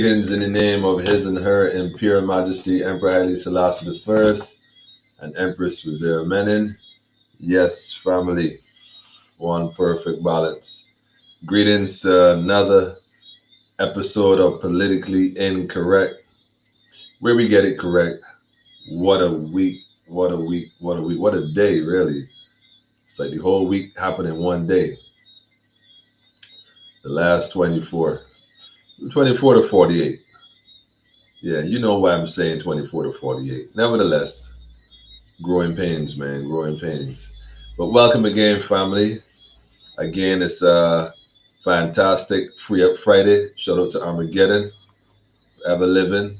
Greetings in the name of His and Her Imperial Majesty Emperor Haile Selassie I and Empress Wazira Menin. Yes, family, one perfect balance. Greetings to another episode of Politically Incorrect, where we get it correct. What a week, what a week, what a week, what a day, really. It's like the whole week happened in one day. The last 24 to 48. Yeah, you know why I'm saying 24 to 48. Nevertheless, growing pains, man, growing pains. But welcome again, family. Again, it's a fantastic Free Up Friday. Shout out to Armageddon, Ever Living.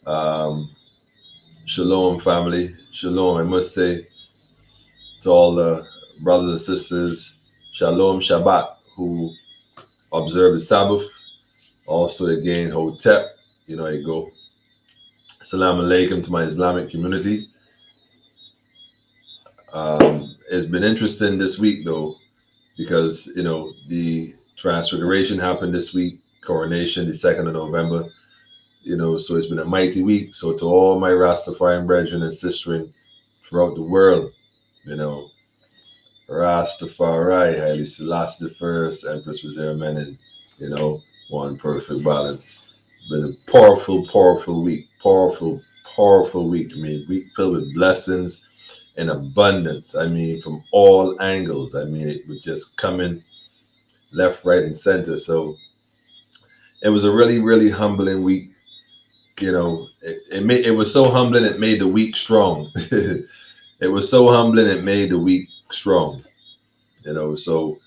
Um, Shalom, family. Shalom. I must say to all the brothers and sisters, Shalom Shabbat, who observe the Sabbath. Also, again, Hotep. You know how you go. Assalamu alaikum to my Islamic community. It's been interesting this week, though, because, the Transfiguration happened this week, coronation, the 2nd of November. So it's been a mighty week. So to all my Rastafarian brethren and sisters throughout the world, Rastafari, Haile Selassie I, Empress Wazira Menin, one perfect balance. Been a powerful, powerful week. Powerful, powerful week. I mean, week filled with blessings and abundance. I mean, from all angles. I mean, it was just coming left, right, and center. So it was a really, really humbling week. It was so humbling it made the week strong. It was so humbling it made the week strong. So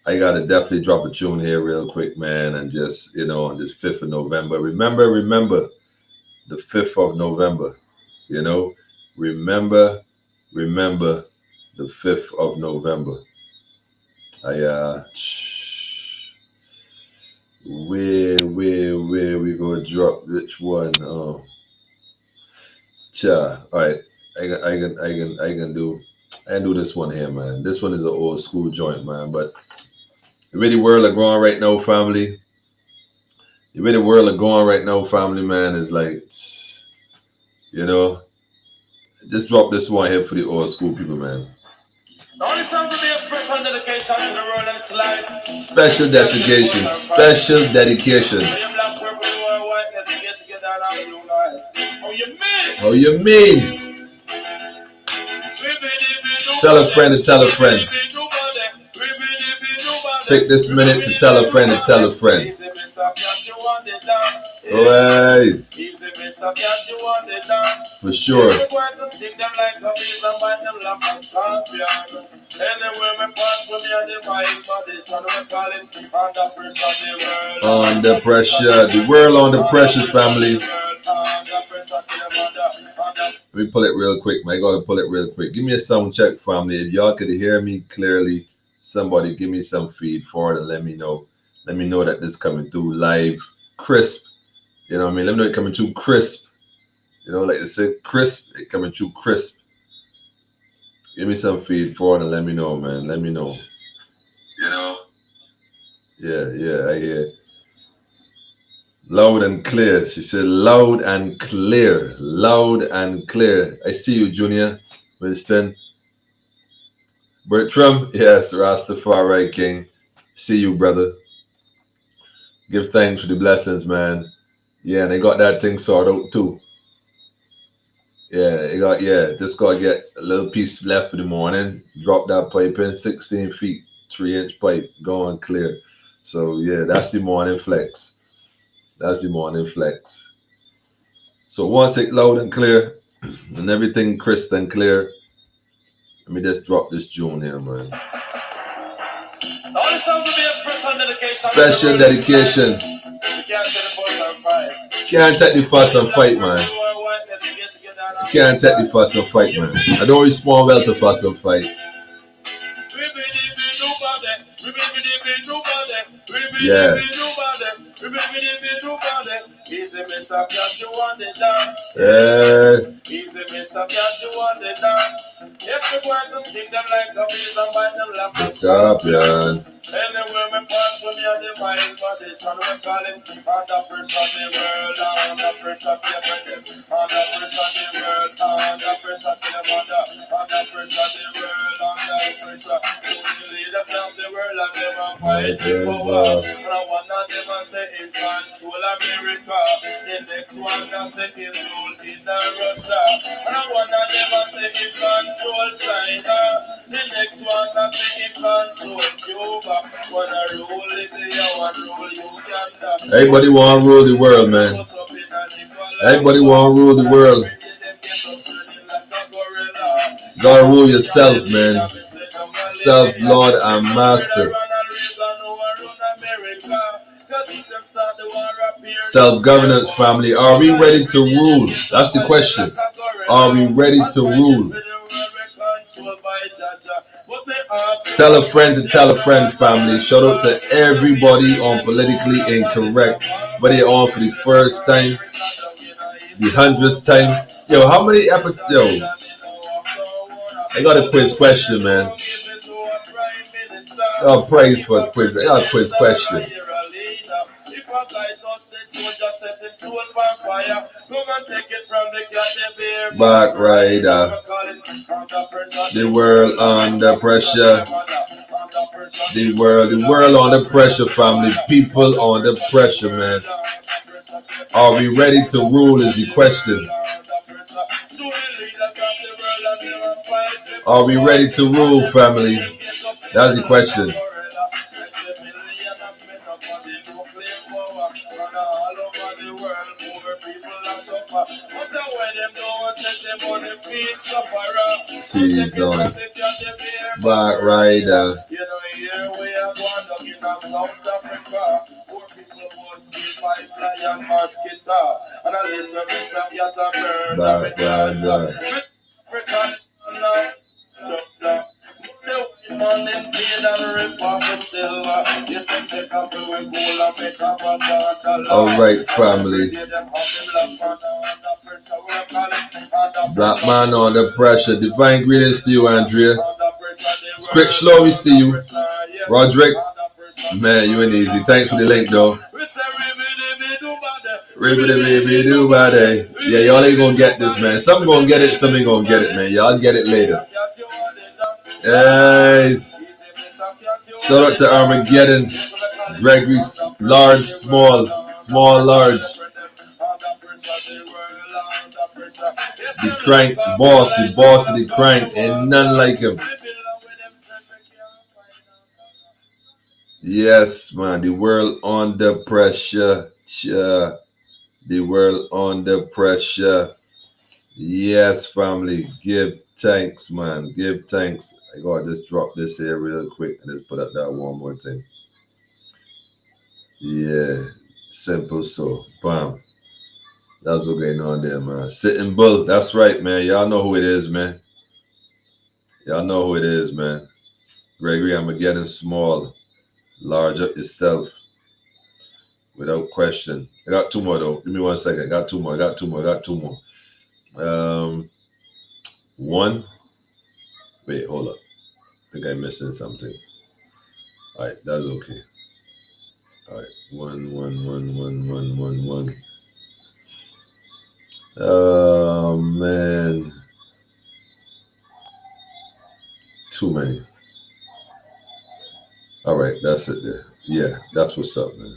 I gotta definitely drop a tune here real quick, man, and just on this 5th of November. Remember the 5th of November. Remember the 5th of November. Where we gonna drop which one? Oh, all right. I can do this one here, man. This one is an old school joint, man. But the way the world are going right now, family. The way the world are going right now, family, man, is like, just drop this one here for the old school people, man. The only song to be a special dedication to the world and its life. Special dedication. Special dedication. How you mean? Tell a friend to tell a friend. Take this minute to tell a friend to tell a friend. Right. For sure. Under pressure. The world under pressure, family. Let me pull it real quick, man. I gotta pull it real quick. Give me a sound check, family. If y'all could hear me clearly, somebody give me some feed for it and let me know. Let me know that this is coming through live, crisp. You know what I mean? Let me know it coming through crisp. Like they said, crisp. It coming through crisp. Give me some feed for it and let me know, man. Let me know. Yeah, I hear. Loud and clear. She said loud and clear. Loud and clear. I see you, Junior. Winston. Bertram. Yes, Rastafari King. See you, brother. Give thanks for the blessings, man. Yeah, and they got that thing sorted out too. Just gotta get a little piece left for the morning. Drop that pipe in, 16 feet, 3-inch pipe, going clear. So yeah, that's the morning flex. That's the morning flex. So once it loud and clear and everything crisp and clear, let me just drop this tune here, man. Special dedication. Can't take the fuss and fight, man. Can't take the fuss and fight, man. I don't respond well to fuss and fight. Yeah. Easy miss a catch you on the dance. If you want to stick them like a bees and bite them like a Scorpion. anywhere me pass from you, the mind condition we call it. Under pressure the world, under pressure favor them. Under pressure the world, under pressure favor them. Under pressure the world, under pressure. Usually the from the world and them a fight with power. And one of them a say in control America. The next one a say in rule in Russia. And one of them a say in control China. The next one a say in control Cuba. One a rule Libya, one rule Uganda. Everybody want to rule the world, man. Everybody want to rule the world. Gotta rule yourself, man. Self, Lord, and Master. Self-governance, family. Are we ready to rule? That's the question. Are we ready to rule? Tell a friend to tell a friend, family. Shout out to everybody on Politically Incorrect. Whether you're on for the first time, the 100th time. Yo, how many episodes? Yo, I got a quiz question, man. Oh, praise for the quiz. I got a quiz question. Back rider. The world under pressure. The world under pressure, family. People under pressure, man. Are we ready to rule is the question. Are we ready to rule, family? That's the question. She's on back rider. Back rider. All right, family. Black man under pressure. Divine greetings to you, Andrea. Script slow, we see you. Roderick, man, you ain't easy. Thanks for the link, though. Yeah, y'all ain't gonna get this, man. Some gonna get it, some ain't gonna get it, man. Y'all get it later. Yes. Shout out to Armageddon. Gregory, large, small, small, large. The crank, the boss of the crank, and none like him. Yes, man, the world under pressure. The world under pressure. Yes, family, give thanks, man. Give thanks. I gotta just drop this here real quick and just put up that one more thing. Yeah, simple so. Bam. That's what's going on there, man. Sitting Bull. That's right, man. Y'all know who it is, man. Y'all know who it is, man. Gregory Armageddon small. Large up itself. Without question. I got two more though. Give me 1 second. I got two more. One. Wait, hold up. I think I'm missing something. Alright, that's okay. Alright. One. Oh man. Too many. Alright, that's it there. Yeah, that's what's up, man.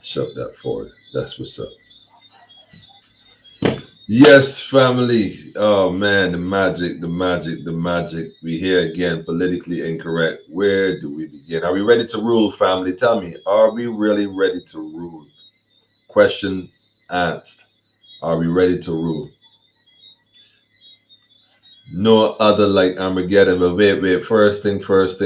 Shove that forward. That's what's up. Yes, family. Oh man, the magic. We here again, politically incorrect. Where do we begin? Are we ready to rule, family? Tell me, are we really ready to rule? Question asked. Are we ready to rule? No other like Armageddon, but wait. First thing first.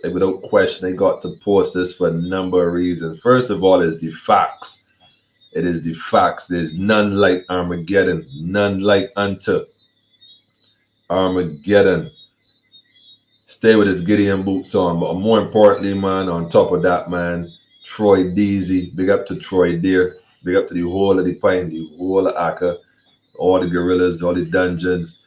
Without question, I got to post this for a number of reasons. First of all, is the facts. It is the facts. There's none like Armageddon, none like unto Armageddon. Stay with his Gideon boots on, but more importantly, man, on top of that, man, Troy Deasy. Big up to Troy Deer. Big up to the whole of the Pine, the whole of Akka. all the gorillas, all the dungeons,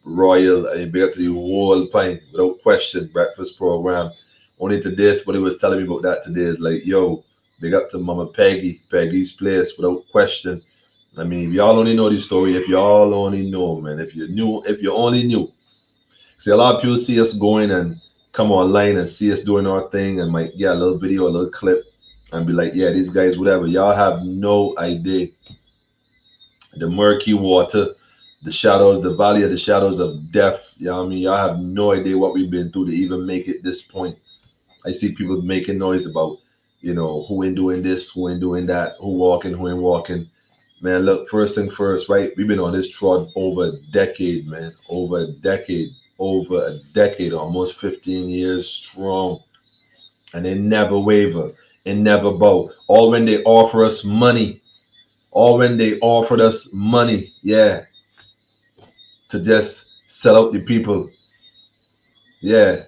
Royal, and big up to the whole pint, without question, breakfast program. Only today, somebody was telling me about that today. Is like, yo, big up to Mama Peggy, Peggy's place, without question. I mean, if y'all only know the story, if y'all only know, man, if you knew, if you only knew. See, a lot of people see us going and come online and see us doing our thing and might get a little video, a little clip, and be like, yeah, these guys, whatever. Y'all have no idea the murky water, the shadows, the valley of the shadows of death. You know what I mean? Y'all have no idea what we've been through to even make it this point. I see people making noise about, who ain't doing this, who ain't doing that, who walking, who ain't walking. Man, look, first thing first, right? We've been on this trod over a decade, man. Over a decade, almost 15 years strong. And they never waver and never bow. All when they offer us money, all when they offered us money, yeah, to just sell out the people. Yeah.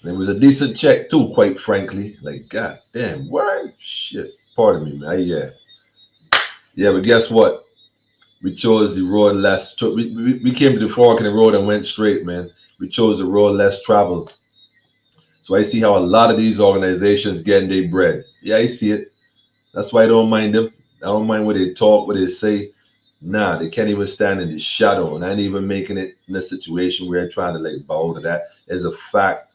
And it was a decent check too, quite frankly. Like, god damn, what? Shit. Pardon me, man. Yeah. Yeah, but guess what? We chose the road less. We came to the fork in the road and went straight, man. We chose the road less traveled. So I see how a lot of these organizations getting their bread. Yeah, I see it. That's why I don't mind them. I don't mind what they talk, what they say. Nah, they can't even stand in the shadow. And I ain't even making it in a situation where I'm trying to like bow to that. It's a fact.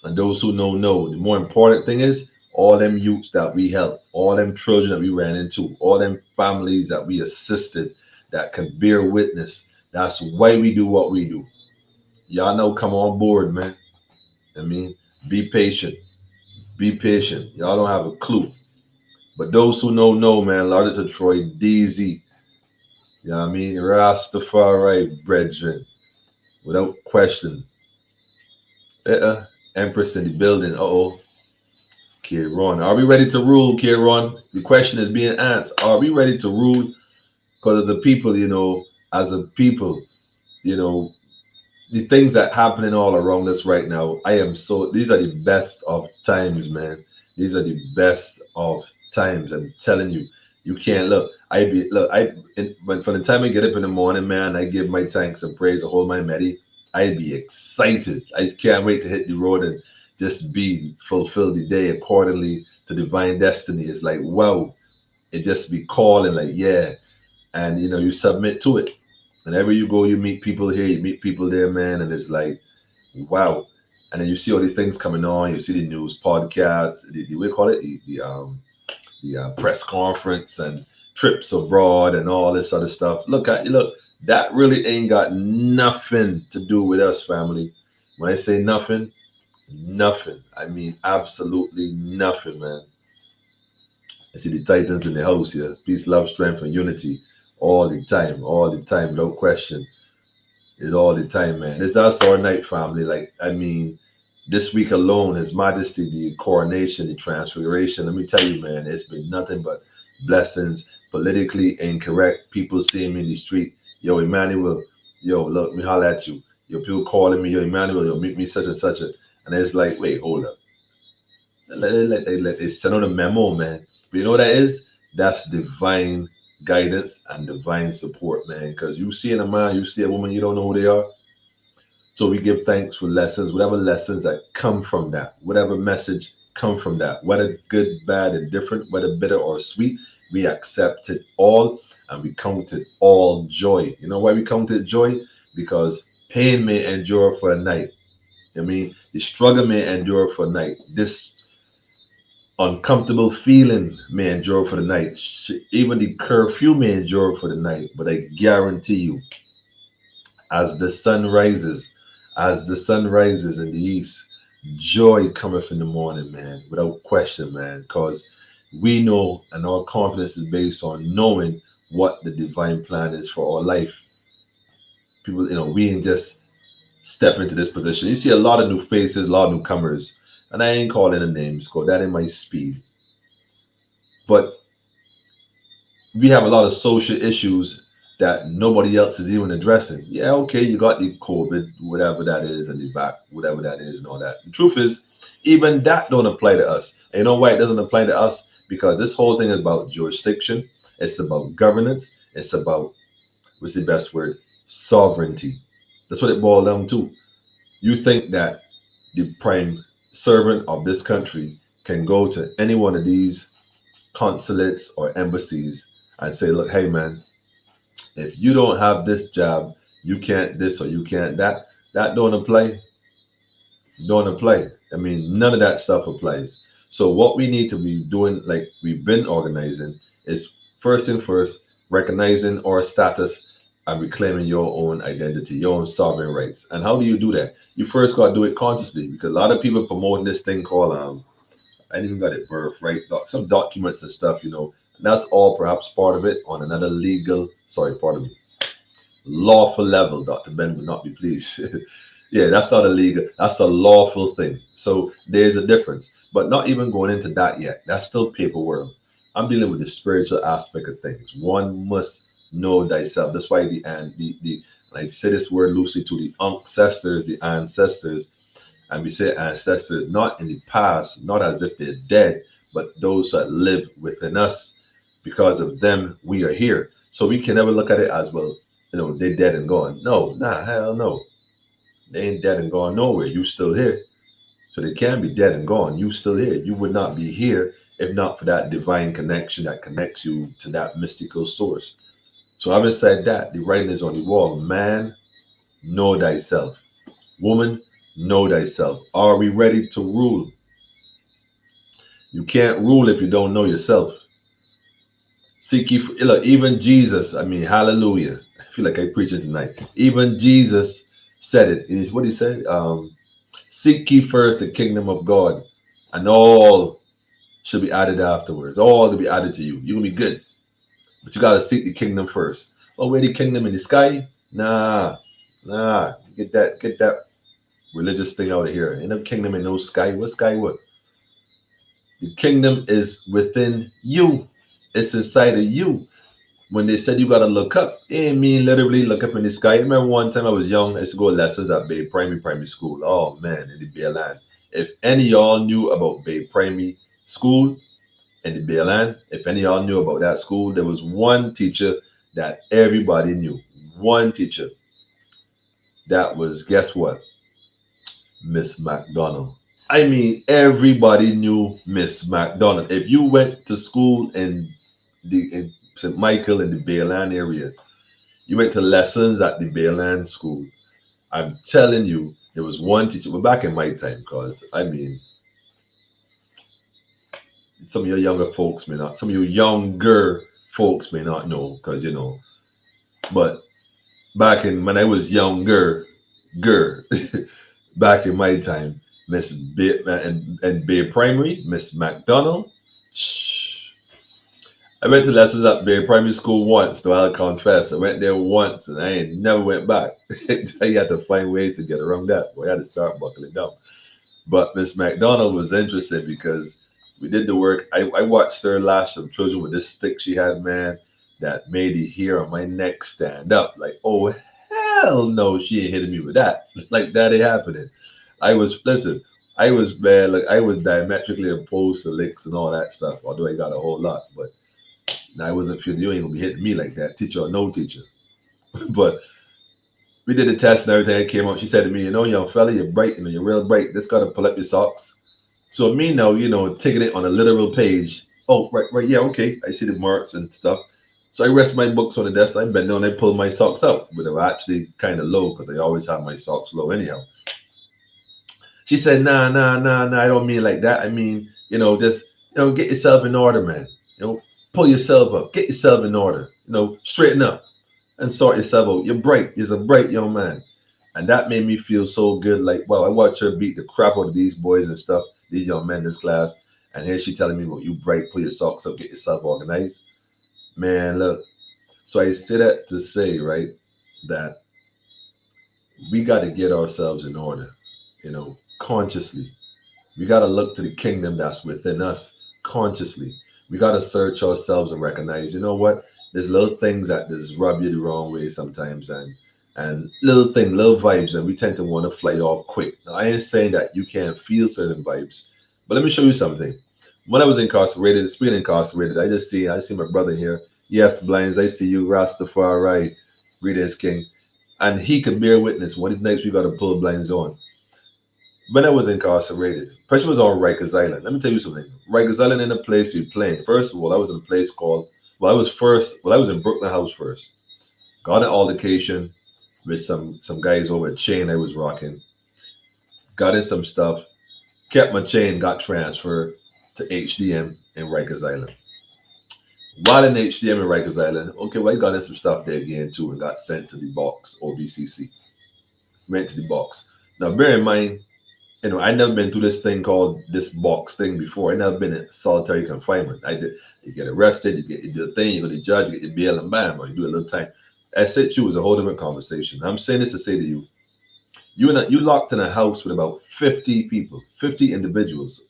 And those who know. The more important thing is all them youths that we helped, all them children that we ran into, all them families that we assisted that can bear witness. That's why we do what we do. Y'all know, come on board, man. I mean, be patient. Be patient. Y'all don't have a clue. But those who know, man, Lord to Troy, DZ. You know what I mean? Rastafari, brethren. Without question. Empress in the building. Uh-oh. Kieran. Are we ready to rule, Kieran? The question is being asked. Are we ready to rule? Because as a people, you know, the things that happening all around us right now, these are the best of times, man. These are the best of times. I'm telling you, you can't when from the time I get up in the morning, man, I give my thanks and praise, I hold my medi, I'd be excited. I can't wait to hit the road and just fulfill the day accordingly to divine destiny. It's like, wow, it just be calling, like, yeah. And you submit to it. Whenever you go, you meet people here, you meet people there, man, and it's like, wow. And then you see all these things coming on. You see the news podcasts, we call it the press conference and trips abroad and all this other stuff. Look, that really ain't got nothing to do with us, family. When I say nothing, nothing. I mean absolutely nothing, man. I see the Titans in the house here. Peace, love, strength, and unity all the time, no question. It's all the time, man. This is our night, family. Like, I mean, this week alone, His Majesty, the coronation, the transfiguration. Let me tell you, man, it's been nothing but blessings. Politically incorrect people seeing me in the street. Yo, Emmanuel, yo, look, me holler at you. Yo, people calling me, yo, Emmanuel, yo, meet me such and such. And it's like, wait, hold up. They send out a memo, man. But you know what that is? That's divine guidance and divine support, man. Because you see a man, you see a woman, you don't know who they are. So we give thanks for lessons, whatever lessons that come from that, whatever message come from that, whether good, bad, and different, whether bitter or sweet, we accept it all and we count it all joy. You know why we count it joy? Because pain may endure for a night. I mean, the struggle may endure for a night. This uncomfortable feeling may endure for the night. Even the curfew may endure for the night. But I guarantee you, as the sun rises, in the east, joy cometh in the morning, man, without question, man. Because we know, and our confidence is based on knowing what the divine plan is for our life. People, we ain't just step into this position. You see a lot of new faces, a lot of newcomers. And I ain't calling the names, because that ain't my speed. But we have a lot of social issues that nobody else is even addressing. Yeah, okay, you got the COVID, whatever that is, and the back, whatever that is, and all that. The truth is, even that don't apply to us. And you know why it doesn't apply to us? Because this whole thing is about jurisdiction. It's about governance. It's about what's the best word? Sovereignty. That's what it boiled down to. You think that the prime servant of this country can go to any one of these consulates or embassies and say, look, hey man, if you don't have this job, you can't this or you can't that. That don't apply. Don't apply. I mean, none of that stuff applies. So what we need to be doing, like we've been organizing, is first and first recognizing our status and reclaiming your own identity, your own sovereign rights. And how do you do that? You first got to do it consciously because a lot of people promoting this thing called I ain't even got it birthright, some documents and stuff, And that's all perhaps part of it on another legal, sorry, pardon me, lawful level. Dr. Ben would not be pleased. Yeah, that's not illegal. That's a lawful thing. So there's a difference. But not even going into that yet. That's still paperwork. I'm dealing with the spiritual aspect of things. One must know thyself. That's why the and I say this word loosely to the ancestors, and we say ancestors not in the past, not as if they're dead, but those that live within us. Because of them, we are here. So we can never look at it as, well, they're dead and gone. No, nah, hell no. They ain't dead and gone nowhere. You still here. So they can be dead and gone. You still here. You would not be here if not for that divine connection that connects you to that mystical source. So having said that, the writing is on the wall. Man, know thyself. Woman, know thyself. Are we ready to rule? You can't rule if you don't know yourself. Seek ye, look, even Jesus, I mean, hallelujah. I feel like I preach it tonight. Even Jesus said it. It's what he said. Seek ye first the kingdom of God, and all should be added afterwards. All to be added to you. You're gonna be good. But you gotta seek the kingdom first. Oh, where the kingdom in the sky? Nah. Get that religious thing out of here. Ain't no kingdom in no sky. What sky what? The kingdom is within you. It's inside of you. When they said you gotta look up, it ain't mean literally look up in the sky. I remember one time I was young, I used to go lessons at Bay Primary School. Oh man, in the Bay Land. If any of y'all knew about Bay Primary School in the Bay Land, if any of y'all knew about that school, there was one teacher that everybody knew. One teacher. That was, guess what? Miss McDonald. I mean, everybody knew Miss McDonald. If you went to school in St. Michael in the Bayland area, you went to lessons at the Bayland school. I'm telling you, there was one teacher. We're back in my time, because I mean, some of your younger folks may not, some of you younger folks may not know, because but back in when I was younger, back in my time, Miss Bay and Bay Primary, Miss McDonald. I went to lessons at Bay Primary School once, though I'll confess. I went there once and I ain't never went back. I had to find ways to get around that. Boy, I had to start buckling down. But Miss McDonald was interesting because we did the work. I watched her lash some children with this stick she had, man, that made the hair on my neck stand up. Like, oh, hell no, she ain't hitting me with that. Like, that ain't happening. Listen, I was, man, like, I was diametrically opposed to licks and all that stuff, although I got a whole lot. But I wasn't feeling you ain't gonna be hitting me like that, teacher or no teacher. But we did the test and everything. Came out. She said to me, young fella, you're bright, you're real bright. Just gotta pull up your socks. So me now, taking it on a literal page. Oh, right, yeah, okay. I see the marks and stuff. So I rest my books on the desk. I bend down, I pull my socks out, but they were actually kind of low because I always have my socks low anyhow. She said, nah, I don't mean like that. I mean, just get yourself in order, man. Pull yourself up, get yourself in order, straighten up and sort yourself out. You're bright. You're a bright young man. And that made me feel so good. Like, wow, I watched her beat the crap out of these boys and stuff, these young men in this class. And here she telling me, well, you bright, pull your socks up, get yourself organized. Man, look. So I say that to say, right, that we got to get ourselves in order, consciously. We got to look to the kingdom that's within us consciously. We got to search ourselves and recognize, what? There's little things that just rub you the wrong way sometimes, and little vibes, and we tend to want to fly off quick. Now, I ain't saying that you can't feel certain vibes, but let me show you something. When I was incarcerated, speaking incarcerated, I see my brother here. Yes, Blinds, I see you, Rastafari. Greater is King, and he could bear witness. One of these nights we got to pull blinds on. When I was incarcerated, pressure was on Rikers Island. Let me tell you something. Rikers Island in a place we playing. First of all, I was in a place called. I was in Brooklyn House first. Got an altercation with some guys over a chain I was rocking. Got in some stuff. Kept my chain. Got transferred to HDM in Rikers Island. While in HDM in Rikers Island, okay, well, I got in some stuff there again too and got sent to the box or BCC. Went to the box. Now, bear in mind, I never been through this thing called this box thing before. I never been in solitary confinement. I did. You get arrested, you do the thing, you go to the judge, you get your bail and bam, or you do a little time. I said to you was a whole different conversation. I'm saying this to say to you, you locked in a house with about 50 people, 50 individuals,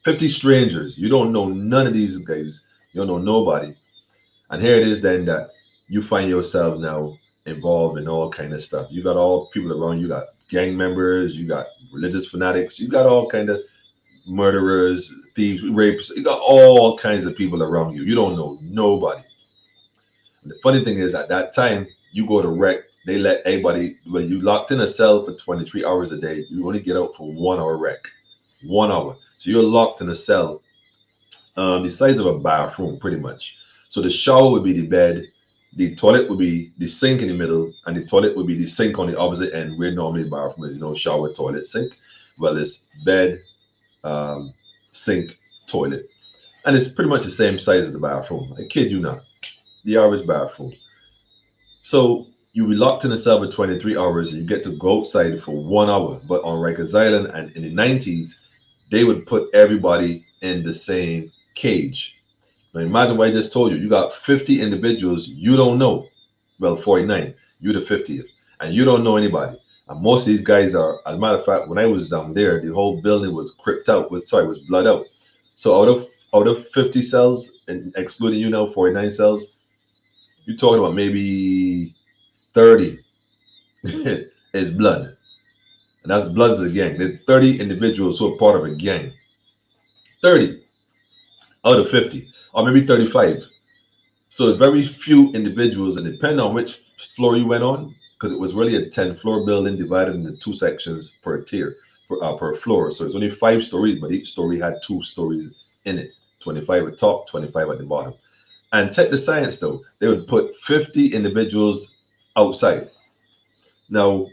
50 strangers. You don't know none of these guys. You don't know nobody. And here it is then that you find yourself now involved in all kind of stuff. You got all people around you. Got gang members. You got religious fanatics. You got all kind of murderers, thieves, rapists. You got all kinds of people around you. You don't know nobody. And the funny thing is, at that time, you go to rec. They let everybody. When you locked in a cell for 23 hours a day, you only get out for 1 hour rec. 1 hour. So you're locked in a cell the size of a bathroom, pretty much. So the shower would be the bed, the toilet would be the sink in the middle, and the toilet would be the sink on the opposite end, where normally bathroom is, shower, toilet, sink. Well, it's bed, sink, toilet. And it's pretty much the same size as the bathroom. I kid you not. The average bathroom. So you be locked in a cell for 23 hours and you get to go outside for 1 hour. But on Rikers Island and in the 90s, they would put everybody in the same cage. Now imagine what I just told you. You got 50 individuals you don't know. Well, 49. You're the 50th. And you don't know anybody. And most of these guys are, as a matter of fact, when I was down there, the whole building was cripped out. Was blood out. So out of 50 cells, and excluding 49 cells, you're talking about maybe 30 is blood. And that's blood is a gang. There's 30 individuals who are part of a gang. 30 out of 50, or maybe 35. So very few individuals, and depending on which floor you went on, because it was really a 10-floor building divided into two sections per tier, per floor. So it's only 5 stories, but each story had 2 stories in it. 25 at the top, 25 at the bottom. And check the science though. They would put 50 individuals outside. Now,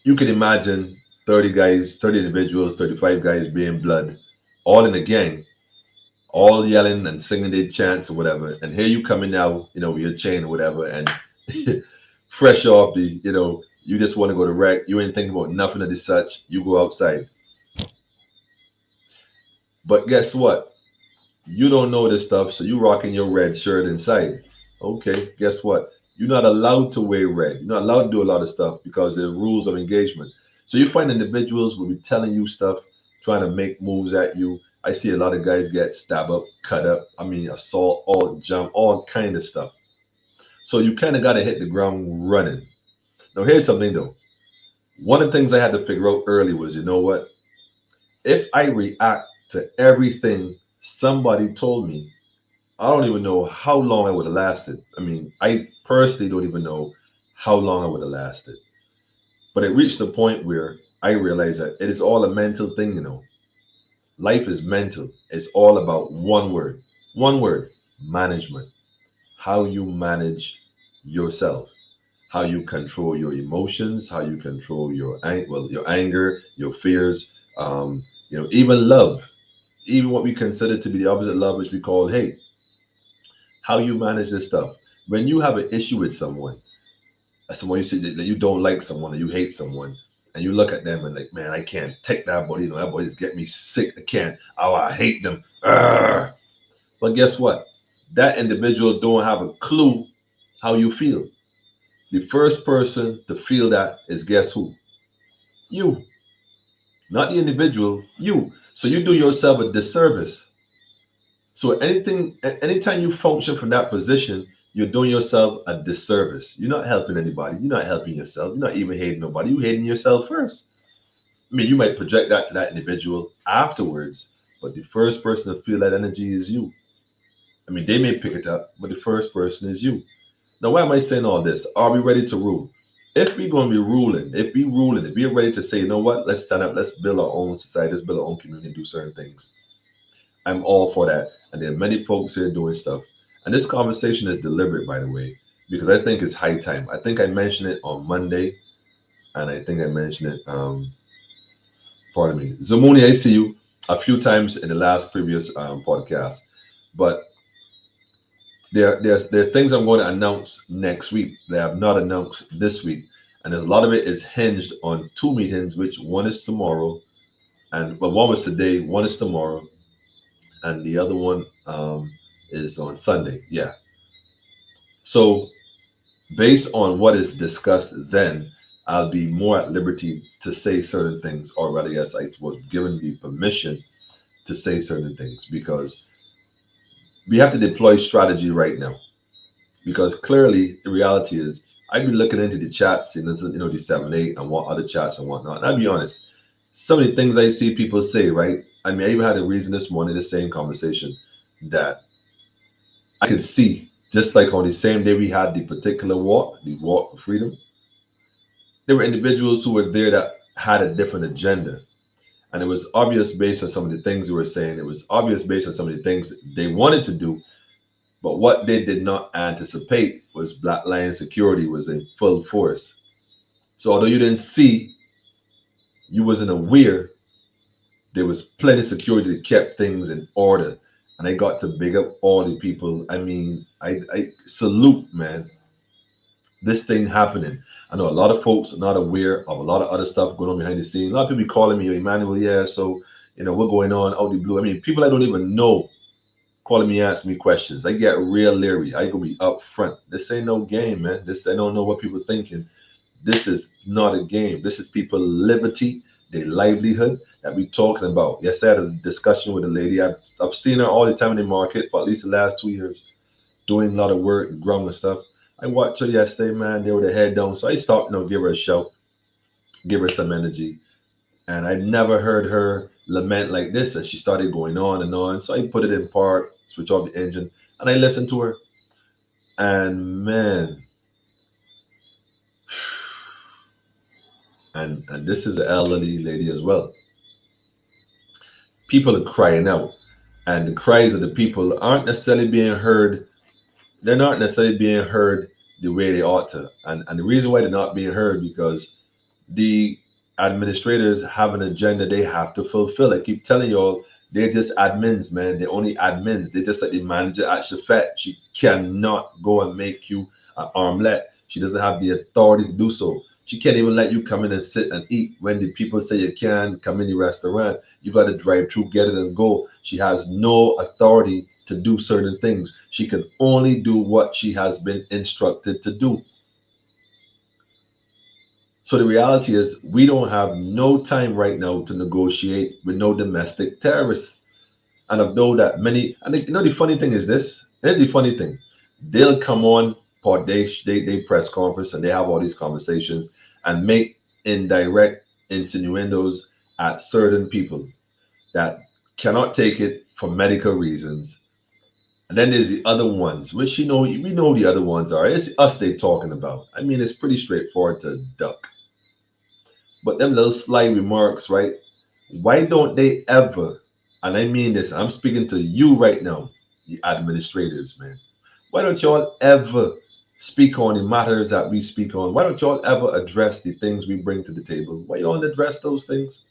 you can imagine 30 guys, 30 individuals, 35 guys being blood, all in a gang, all yelling and singing their chants or whatever. And here you coming now, with your chain or whatever, and fresh off the, you just want to go to rec. You ain't thinking about nothing of this such. You go outside. But guess what? You don't know this stuff, so you rocking your red shirt inside. Okay, guess what? You're not allowed to wear red. You're not allowed to do a lot of stuff because there are rules of engagement. So you find individuals will be telling you stuff, trying to make moves at you. I see a lot of guys get stabbed up, cut up, assault, all jump, all kind of stuff. So you kind of got to hit the ground running. Now, here's something though. One of the things I had to figure out early was, you know what? If I react to everything somebody told me, I don't even know how long I would have lasted. I personally don't even know how long I would have lasted. But it reached the point where I realized that it is all a mental thing. Life is mental. It's all about one word, management. How you manage yourself, how you control your emotions, how you control your anger, your fears, even love, even what we consider to be the opposite love, which we call hate. How you manage this stuff. When you have an issue with someone you see that you don't like someone or you hate someone, and you look at them and like, man, I can't take that body. That body just get me sick. I can't. Oh, I hate them. Arrgh. But guess what? That individual don't have a clue how you feel. The first person to feel that is guess who? You. Not the individual, you. So you do yourself a disservice. So anytime you function from that position, you're doing yourself a disservice. You're not helping anybody. You're not helping yourself. You're not even hating nobody. You're hating yourself first. You might project that to that individual afterwards, but the first person to feel that energy is you. They may pick it up, but the first person is you. Now, why am I saying all this? Are we ready to rule? If we're going to be ruling, if we're ready to say, you know what, let's stand up, let's build our own society, let's build our own community, do certain things. I'm all for that. And there are many folks here doing stuff. And this conversation is deliberate, by the way, because I think it's high time. I think I mentioned it on Monday, and I think I mentioned it, pardon me. Zamuni, I see you a few times in the last previous podcast. But there are things I'm going to announce next week that I have not announced this week. And there's a lot of it is hinged on two meetings, which one is tomorrow, and well, one was today, one is tomorrow, and the other one is on Sunday. Yeah. So based on what is discussed then, I'll be more at liberty to say certain things, or rather, yes, I was given the permission to say certain things because we have to deploy strategy right now. Because clearly, the reality is, I've been looking into the chats, the 7-8 and what other chats and whatnot. And I'll be honest, some of the things I see people say, right? I mean, I even had a reason this morning, the same conversation, that I could see, just like on the same day we had the particular walk, the walk for freedom, there were individuals who were there that had a different agenda. And it was obvious based on some of the things they were saying. It was obvious based on some of the things they wanted to do. But what they did not anticipate was Black Lion Security was in full force. So although you didn't see, you wasn't aware, there was plenty of security that kept things in order. And I got to big up all the people. I mean, I salute, man, this thing happening. I know a lot of folks are not aware of a lot of other stuff going on behind the scenes. A lot of people be calling me, Emmanuel, yeah, so, what's going on out the blue. I mean, people I don't even know calling me, asking me questions. I get real leery. I gonna be up front. This ain't no game, man. This I don't know what people thinking. This is not a game. This is people liberty, their livelihood that we talking about. Yes, I had a discussion with a lady. I've seen her all the time in the market for at least the last 2 years, doing a lot of work, growing and stuff. I watched her yesterday, man. They were their head down. So I stopped, give her a shout, give her some energy. And I never heard her lament like this. And she started going on and on. So I put it in park, switch off the engine, and I listened to her. And man, and this is an elderly lady as well. People are crying out. And the cries of the people aren't necessarily being heard. They're not necessarily being heard the way they ought to. And the reason why they're not being heard because the administrators have an agenda they have to fulfill. I keep telling y'all, they're just admins, man. They're only admins. They're just like the manager at Shafet. She cannot go and make you an armlet. She doesn't have the authority to do so. She can't even let you come in and sit and eat when the people say you can come in the restaurant. You got to drive through, get it, and go. She has no authority to do certain things. She can only do what she has been instructed to do. So the reality is we don't have no time right now to negotiate with no domestic terrorists. And I know that many, and the funny thing is this, here's the funny thing. They'll come on for they press conference and they have all these conversations and make indirect insinuendos at certain people that cannot take it for medical reasons. And then there's the other ones, which we know the other ones are. It's us they talking about. I mean, it's pretty straightforward to duck. But them little sly remarks, right? Why don't they ever, and I mean this, I'm speaking to you right now, the administrators, man. Why don't y'all ever speak on the matters that we speak on? Why don't y'all ever address the things we bring to the table? Why y'all don't address those things?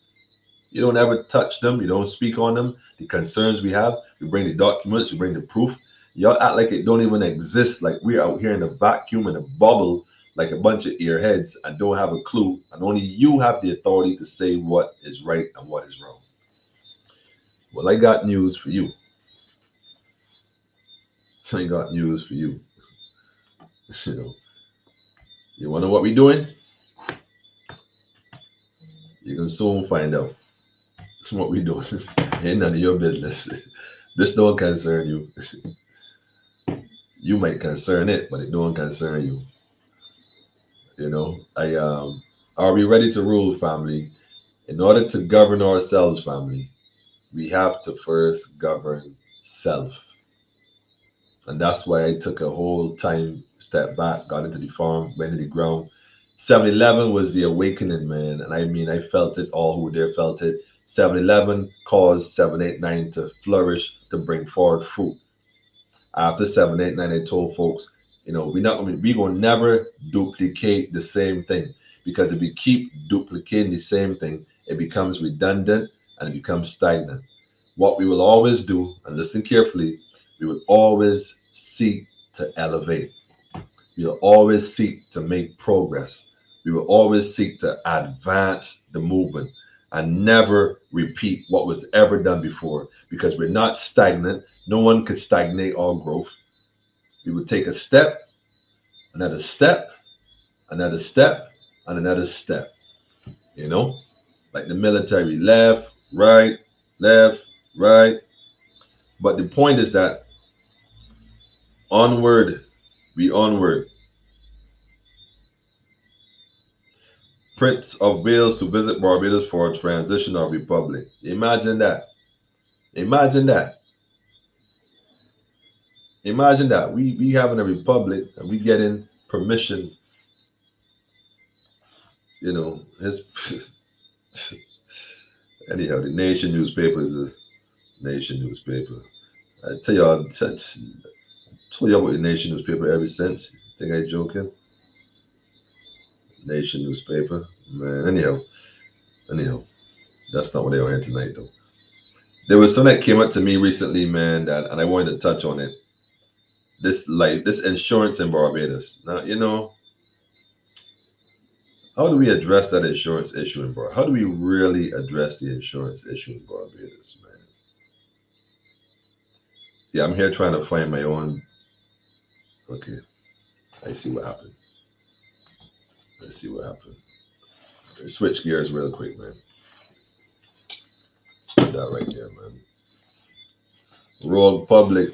You don't ever touch them. You don't speak on them. The concerns we have, we bring the documents, we bring the proof. Y'all act like it don't even exist, like we're out here in a vacuum, in a bubble, like a bunch of earheads and don't have a clue. And only you have the authority to say what is right and what is wrong. Well, I got news for you. I got news for you. You want to know what we're doing? You can soon find out what we're doing. Ain't none of your business. This don't concern you. You might concern it, but it don't concern you. Are we ready to rule, family? In order to govern ourselves, family, we have to first govern self. And that's why I took a whole time stepped back, got into the farm, went to the ground. 7-Eleven was the awakening, man. And I mean, I felt it, all who were there felt it. 7-Eleven caused 789 to flourish, to bring forward fruit. After 789, I told folks, we gonna never duplicate the same thing, because if we keep duplicating the same thing, it becomes redundant and it becomes stagnant. What we will always do, and listen carefully, we will always seek to elevate. We will always seek to make progress. We will always seek to advance the movement and never repeat what was ever done before, because we're not stagnant. No one can stagnate our growth. We would take a step, another step, another step, and another step. You know, like the military, left, right, left, right. But the point is that onward, we onward. Prince of Wales to visit Barbados for a transitional republic. Imagine that. Imagine that. Imagine that. We having a republic and we getting permission, his anyhow, the Nation newspaper is a Nation newspaper. I tell y'all, told y'all about the Nation newspaper ever since. Think I joking? Nation newspaper. Man, anyhow, that's not what they're on here tonight though. There was something that came up to me recently, man, and I wanted to touch on it. This insurance in Barbados. Now, how do we address that insurance issue in Barbados? How do we really address the insurance issue in Barbados, man? Yeah, I'm here trying to find my own. Okay, I see what happened. Let's see what happened. Let's switch gears real quick, man. Put that right there, man. Rogue Public,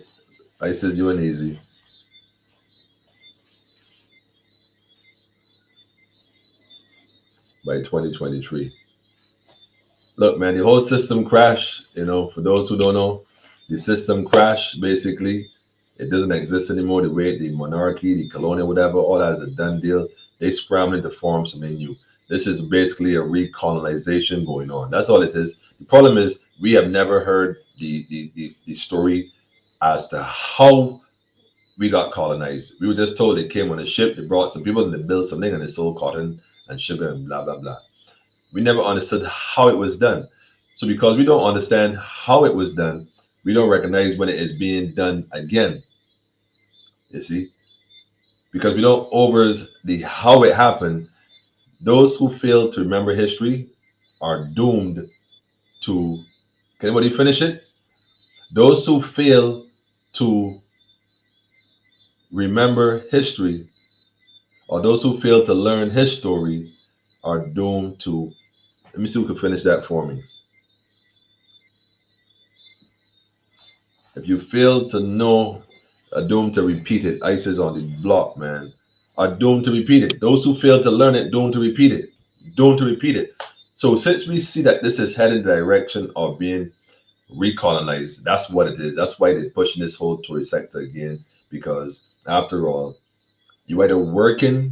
I says you and easy. By 2023. Look, man, the whole system crashed. For those who don't know, the system crashed. Basically, it doesn't exist anymore. The way the monarchy, the colonial, whatever, all that is a done deal. They scrambled to form something new. This is basically a recolonization going on. That's all it is. The problem is we have never heard the story as to how we got colonized. We were just told they came on a ship, they brought some people and they built something and they sold cotton and sugar and blah blah blah. We never understood how it was done. So because we don't understand how it was done, we don't recognize when it is being done again. You see? Because we don't over the how it happened, those who fail to remember history are doomed to, can anybody finish it? Those who fail to remember history, or those who fail to learn his story, are doomed to, let me see who can finish that for me. If you fail to know, are doomed to repeat it. ISIS on the block, man. Are doomed to repeat it. Those who fail to learn it, doomed to repeat it. Doomed to repeat it. So since we see that this is heading in the direction of being recolonized, that's what it is. That's why they're pushing this whole tourist sector again. Because after all, you either working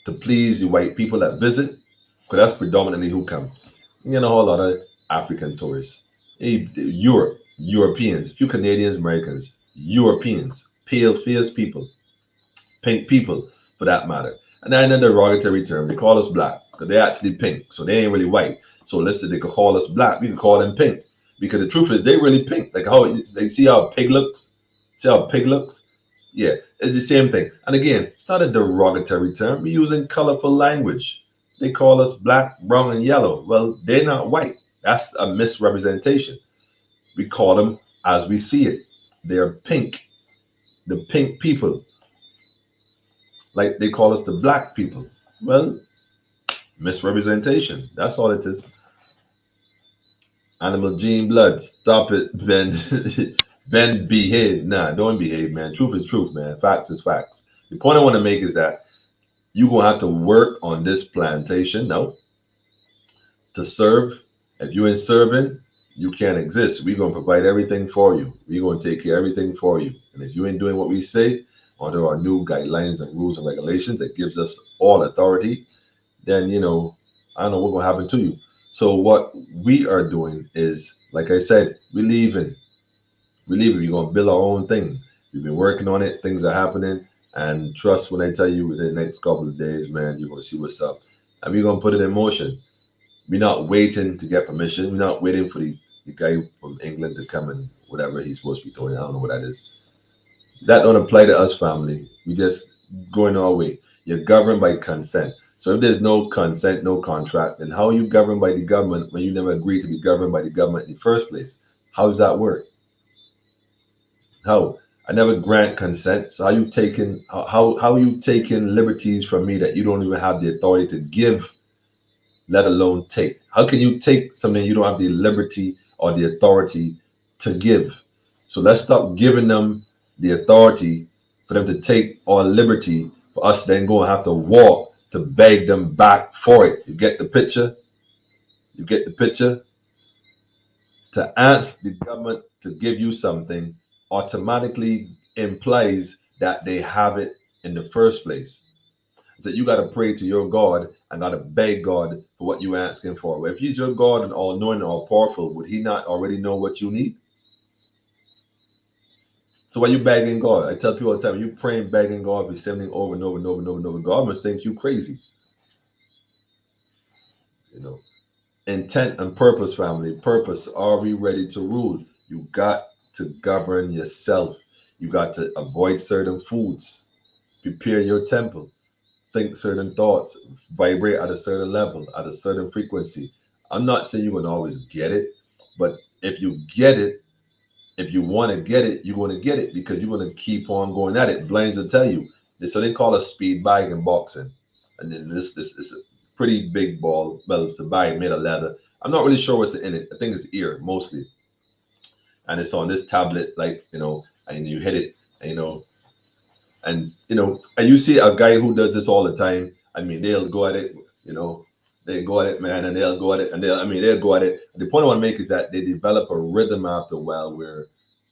to please the white people that visit, because that's predominantly who come. A whole lot of African tourists. Europeans, a few Canadians, Americans, Europeans, pale, fierce people, pink people for that matter. And then the derogatory term, they call us black because they're actually pink, so they ain't really white. So let's say they could call us black, we could call them pink, because the truth is they really pink. Like how they see how a pig looks. See how a pig looks? Yeah, it's the same thing. And again, it's not a derogatory term. We're using colorful language. They call us black, brown, and yellow. Well, they're not white. That's a misrepresentation. We call them as we see it. They're pink. The pink people. Like they call us the black people. Well, misrepresentation. That's all it is. Animal gene blood. Stop it, Ben. Ben, behave. Nah, don't behave, man. Truth is truth, man. Facts is facts. The point I want to make is that you're going to have to work on this plantation now to serve. If you ain't serving, you can't exist. We're going to provide everything for you. We're going to take care of everything for you. And if you ain't doing what we say, under our new guidelines and rules and regulations that gives us all authority, then I don't know what's gonna happen to you. So what we are doing is, like I said, we leaving. We leaving. We're gonna build our own thing. We've been working on it. Things are happening, and trust when I tell you, within the next couple of days, man, you're gonna see what's up, and we're gonna put it in motion. We're not waiting to get permission. We're not waiting for the guy from England to come and whatever he's supposed to be doing. I don't know what that is. That don't apply to us, family. We just going our way. You're governed by consent. So if there's no consent, no contract, then how are you governed by the government when you never agreed to be governed by the government in the first place? How does that work? How? I never grant consent. So how you taking liberties from me that you don't even have the authority to give, let alone take? How can you take something you don't have the liberty or the authority to give? So let's stop giving them the authority for them to take our liberty for us then go and have to walk to beg them back for it. You get the picture? You get the picture? To ask the government to give you something automatically implies that they have it in the first place. So you got to pray to your God and got to beg God for what you're asking for. Well, if He's your God and all knowing and all powerful, would He not already know what you need? So why you begging God? I tell people all the time, you praying, begging God for something over and over and over and over and over. God must think you crazy. Intent and purpose, family. Purpose. Are we ready to rule? You got to govern yourself. You got to avoid certain foods. Prepare your temple. Think certain thoughts. Vibrate at a certain level, at a certain frequency. I'm not saying you're going to always get it, but if you get it, if you want to get it, you're going to get it because you're going to keep on going at it. Blaines will tell you. So they call a speed bag in boxing. And then this is a pretty big ball. Well, it's a bag made of leather. I'm not really sure what's in it. I think it's ear mostly. And it's on this tablet, and you hit it, and you see a guy who does this all the time. I mean, they'll go at it, they go at it, man, and they'll go at it, and they'll go at it. The point I want to make is that they develop a rhythm after a while where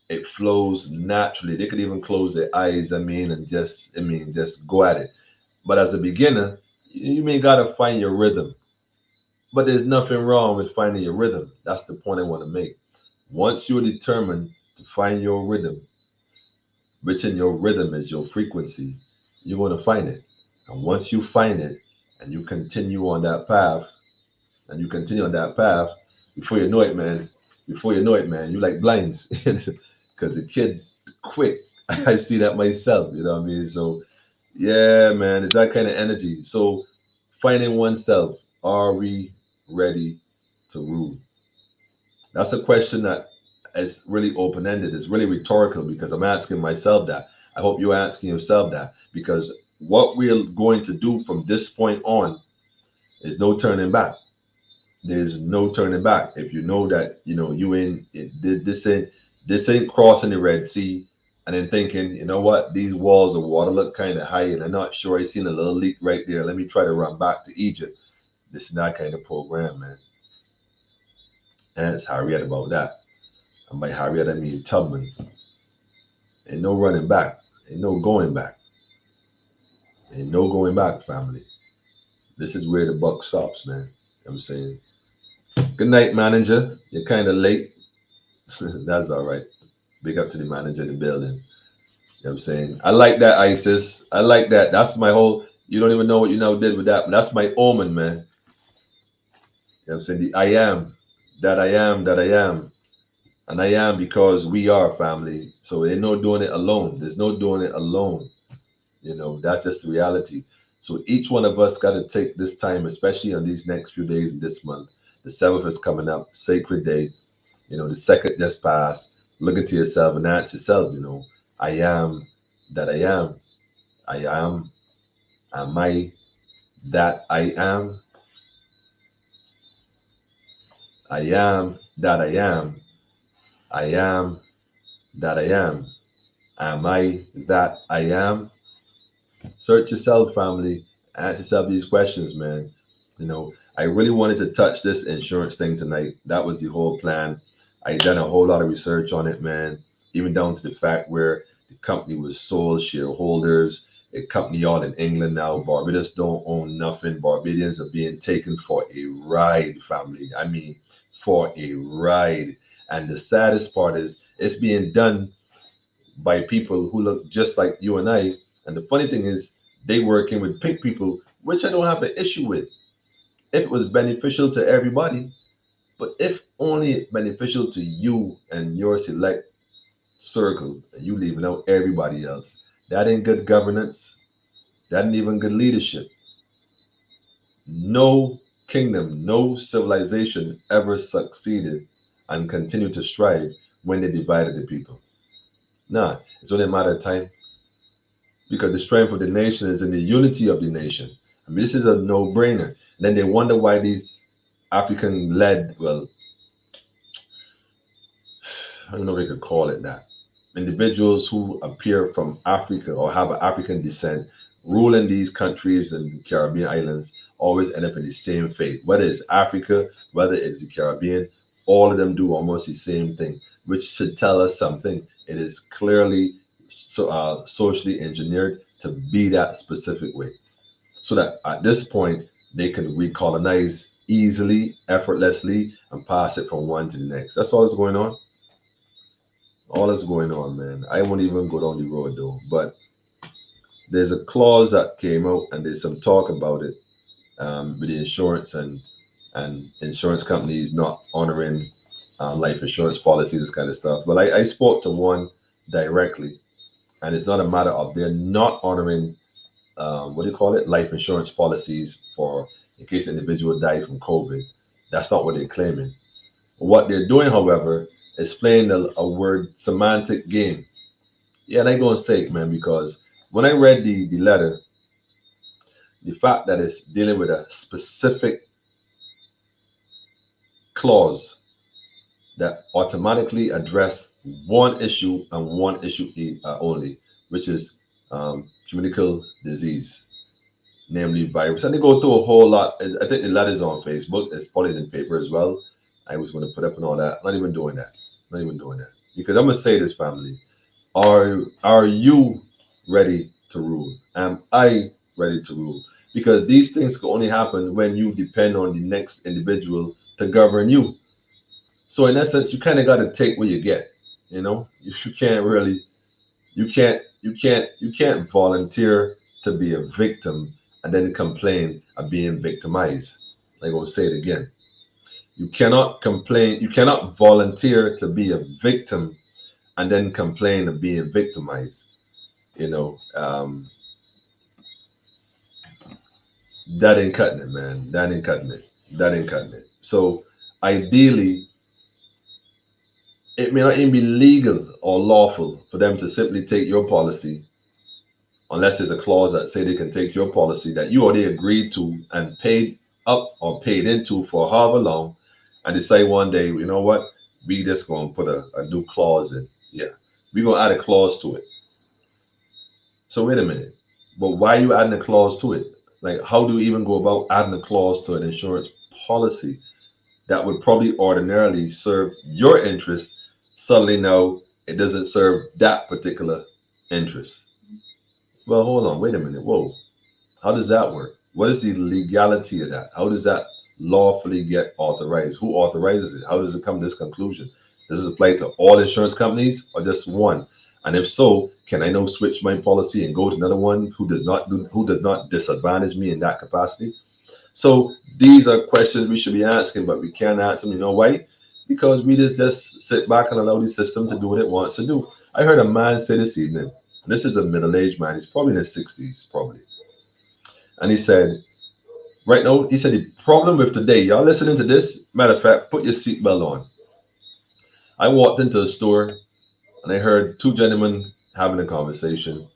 it flows naturally. They could even close their eyes, and just go at it. But as a beginner, you may gotta find your rhythm. But there's nothing wrong with finding your rhythm. That's the point I want to make. Once you're determined to find your rhythm, which in your rhythm is your frequency, you're going to find it. And once you find it and you continue on that path, before you know it, man, you like blinds. Because the kid quick. I see that myself, you know what I mean? So, yeah, man, it's that kind of energy. So, finding oneself, are we ready to rule? That's a question that is really open ended. It's really rhetorical because I'm asking myself that. I hope you're asking yourself that because what we're going to do from this point on is no turning back. There's no turning back. If you know that you this ain't crossing the Red Sea and then thinking, you know what, these walls of water look kind of high and I'm not sure I seen a little leak right there. Let me try to run back to Egypt. This is that kind of program, man. And it's Harriet about that. And by Harriet, I mean Tubman. Ain't no running back. Ain't no going back. Ain't no going back, family. This is where the buck stops, man. You know what I'm saying? Good night, manager. You're kind of late. That's all right. Big up to the manager in the building. You know what I'm saying? I like that, Isis. I like that. That's my whole, you don't even know what you now did with that, but that's my omen, man. You know what I'm saying? The I am, that I am, that I am. And I am because we are family. So ain't no doing it alone. There's no doing it alone. That's just reality. So each one of us got to take this time, especially on these next few days in this month. The 7th is coming up, sacred day. The 2nd just passed. Look into yourself and ask yourself, I am that I am. I am. Am I that I am? I am that I am. I am that I am. Am I that I am? Search yourself, family. Ask yourself these questions, man. I really wanted to touch this insurance thing tonight. That was the whole plan. I done a whole lot of research on it, man. Even down to the fact where The company was sold, shareholders. A company all in England now. Barbados don't own nothing. Barbadians are being taken for a ride, family. I mean, for a ride. And the saddest part is it's being done by people who look just like you and I. And the funny thing is, they working with pink people, which I don't have an issue with. If it was beneficial to everybody, but if only beneficial to you and your select circle, and you leaving out everybody else, that ain't good governance. That ain't even good leadership. No kingdom, no civilization ever succeeded and continued to strive when they divided the people. Nah, it's only a matter of time because the strength of the nation is in the unity of the nation. I mean, this is a no-brainer. And then they wonder why these African-led, well, I don't know if we could call it that, individuals who appear from Africa or have an African descent ruling these countries and Caribbean islands always end up in the same fate. Whether it's Africa, whether it's the Caribbean, all of them do almost the same thing, which should tell us something. It is clearly socially engineered to be that specific way, so that at this point they can recolonize easily, effortlessly, and pass it from one to the next. That's all that's going on. All that's going on, man. I won't even go down the road though, but there's a clause that came out, and there's some talk about it with the insurance and insurance companies not honoring life insurance policies, this kind of stuff. But I spoke to one directly, and it's not a matter of they're not honoring what do you call it, life insurance policies for in case an individual died from COVID. That's not what they're claiming. What they're doing, however, is playing a word semantic game. Yeah, and I gonna say it, man, because when I read the letter, the fact that it's dealing with a specific clause that automatically address one issue and one issue only, which is communicable disease, namely virus. And they go through a whole lot. I think the letter's on Facebook. It's probably in the paper as well. I was going to put up and all that. Not even doing that. Not even doing that. Because I'm gonna say this, family. Are you ready to rule? Am I ready to rule? Because these things can only happen when you depend on the next individual to govern you. So in essence, you kind of got to take what you get. You know, you can't really, you can't volunteer to be a victim and then complain of being victimized. I'm gonna say it again. You cannot complain. You cannot volunteer to be a victim and then complain of being victimized. You know, that ain't cutting it, man. That ain't cutting it. That ain't cutting it. So ideally, it may not even be legal or lawful for them to simply take your policy, unless there's a clause that say they can take your policy that you already agreed to and paid up or paid into for however long, and decide one day, you know what, we just gonna put a new clause in. Yeah, we're gonna add a clause to it. So wait a minute, but why are you adding a clause to it? Like, how do you even go about adding a clause to an insurance policy that would probably ordinarily serve your interest? Suddenly now it doesn't serve that particular interest. Well, hold on, wait a minute. Whoa, how does that work? What is the legality of that? How does that lawfully get authorized? Who authorizes it? How does it come to this conclusion? Does it apply to all insurance companies or just one? And if so, can I now switch my policy and go to another one who does not disadvantage me in that capacity? So these are questions we should be asking, but we can't answer them. You know why? Because we just sit back and allow the system to do what it wants to do. I heard a man say this evening, and this is a middle-aged man, he's probably in his 60s, probably. And he said, right now, he said, the problem with today, y'all listening to this, matter of fact, put your seatbelt on. I walked into a store and I heard two gentlemen having a conversation.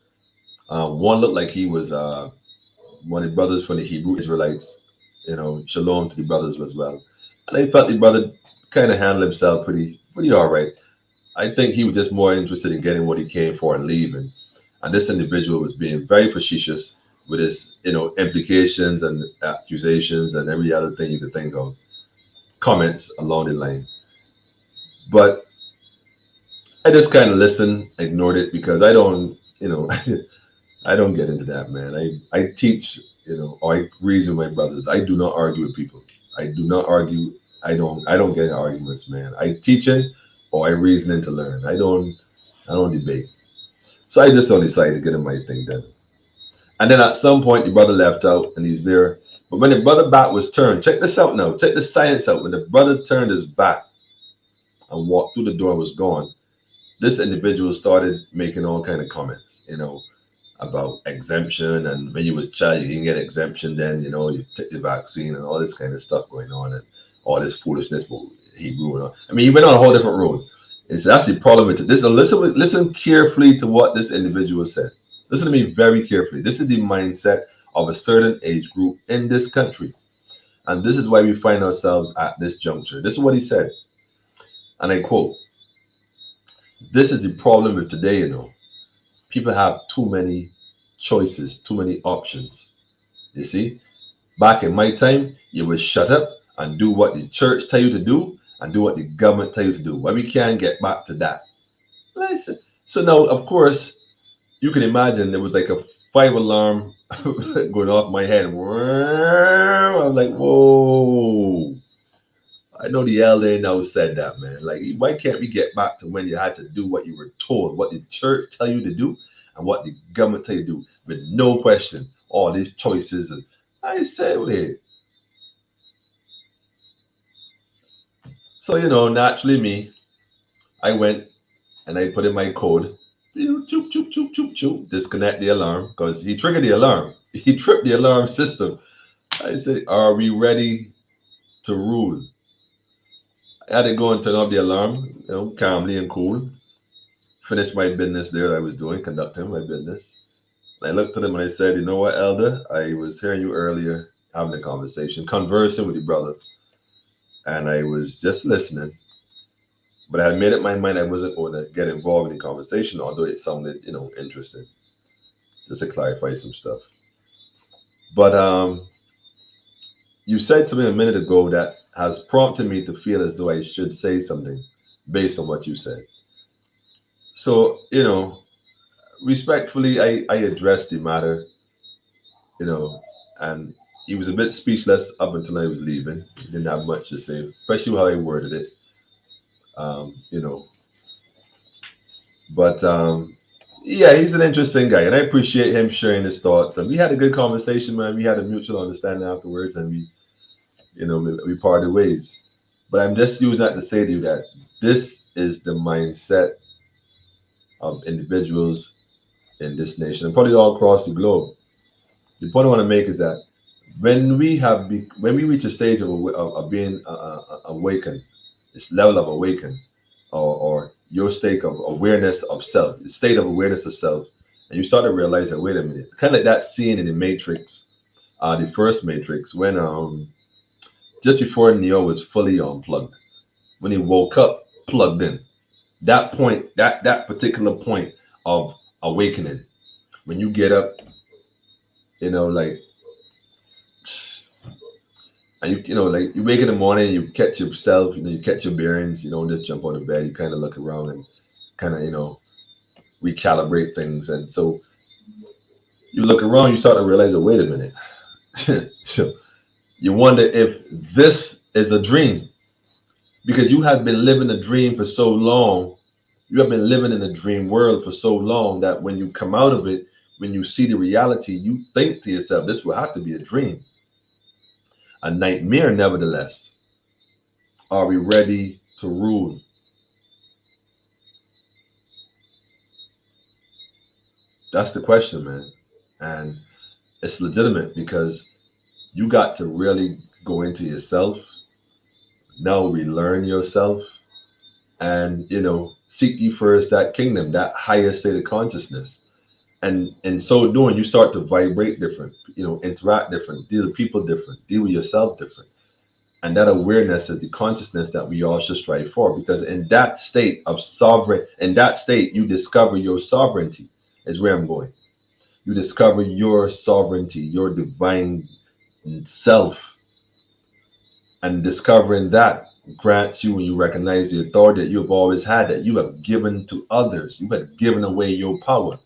One looked like he was one of the brothers from the Hebrew Israelites, you know, shalom to the brothers as well. And I felt the brother kind of handled himself pretty all right. I think he was just more interested in getting what he came for and leaving. And this individual was being very facetious with his, you know, implications and accusations and every other thing you could think of, comments along the line. But I just kind of listened, ignored it because I don't, I don't get into that, man. I teach, or I reason with my brothers. I do not argue with people. I do not argue. I don't get in arguments, man. I teach it or I reason it to learn. I don't debate. So I just don't decide to get in my thing done. And then at some point the brother left out and he's there. But when the brother back was turned, check this out now. Check the science out. When the brother turned his back and walked through the door and was gone, this individual started making all kind of comments, about exemption, and when you was a child you can get exemption, then you take the vaccine and all this kind of stuff going on, and all this foolishness but Hebrew and all. I mean, he went on a whole different road. It's that's the problem with this. Now listen carefully to what this individual said. Listen to me very carefully. This is the mindset of a certain age group in this country, and this is why we find ourselves at this juncture. This is what he said, and I quote: "This is the problem with today, people have too many choices, too many options. You see, back in my time, you would shut up and do what the church tell you to do and do what the government tell you to do. Why we can't get back to that?" Listen. So now, of course, you can imagine there was like a fire alarm going off my head. I'm like, whoa. I know the elder now said that, man. Like, why can't we get back to when you had to do what you were told, what the church tell you to do, and what the government tell you to do, with no question, all these choices? And I said, well, hey. So, naturally me, I went and I put in my code, choop, choop, choop, choop, choop, disconnect the alarm, because he triggered the alarm. He tripped the alarm system. I said, are we ready to rule? I had to go and turn off the alarm, calmly and cool. Finish my business there that I was doing, conducting my business. And I looked at him and I said, you know what, Elder? I was hearing you earlier having a conversation, conversing with your brother, and I was just listening. But I had made up my mind I wasn't going to get involved in the conversation, although it sounded, interesting, just to clarify some stuff. But you said something a minute ago that has prompted me to feel as though I should say something based on what you said. So, respectfully, I addressed the matter, you know, and he was a bit speechless up until I was leaving. He didn't have much to say, especially how I worded it, um, you know. But yeah, he's an interesting guy, and I appreciate him sharing his thoughts. And we had a good conversation, man. We had a mutual understanding afterwards, and we parted ways. But I'm just using that to say to you that this is the mindset of individuals in this nation, and probably all across the globe. The point I want to make is that when we reach a stage of being awakened, this level of awakened, or your state of awareness of self, the state of awareness of self, and you start to realize that, wait a minute, kind of like that scene in the Matrix, the first Matrix, when just before Neo was fully unplugged, when he woke up, plugged in. That point, that particular point of awakening, when you get up, like, and like you wake in the morning, you catch yourself, you catch your bearings, you don't just jump on the bed, you kind of look around and kind of, recalibrate things. And so you look around, you start to realize, oh, wait a minute. So you wonder if this is a dream, because you have been living a dream for so long. You have been living in a dream world for so long that when you come out of it, when you see the reality, you think to yourself, this will have to be a dream, a nightmare, nevertheless. Are we ready to rule? That's the question, man. And it's legitimate, because you got to really go into yourself, now relearn yourself, and, seek ye first that kingdom, that higher state of consciousness. And in so doing, you start to vibrate different, interact different, deal with people different, deal with yourself different. And that awareness is the consciousness that we all should strive for, because in that state of sovereign, in that state, you discover your sovereignty, is where I'm going. You discover your sovereignty, your divine self. And discovering that, grants you when you recognize the authority that you have always had, that you have given to others. You have given away your power.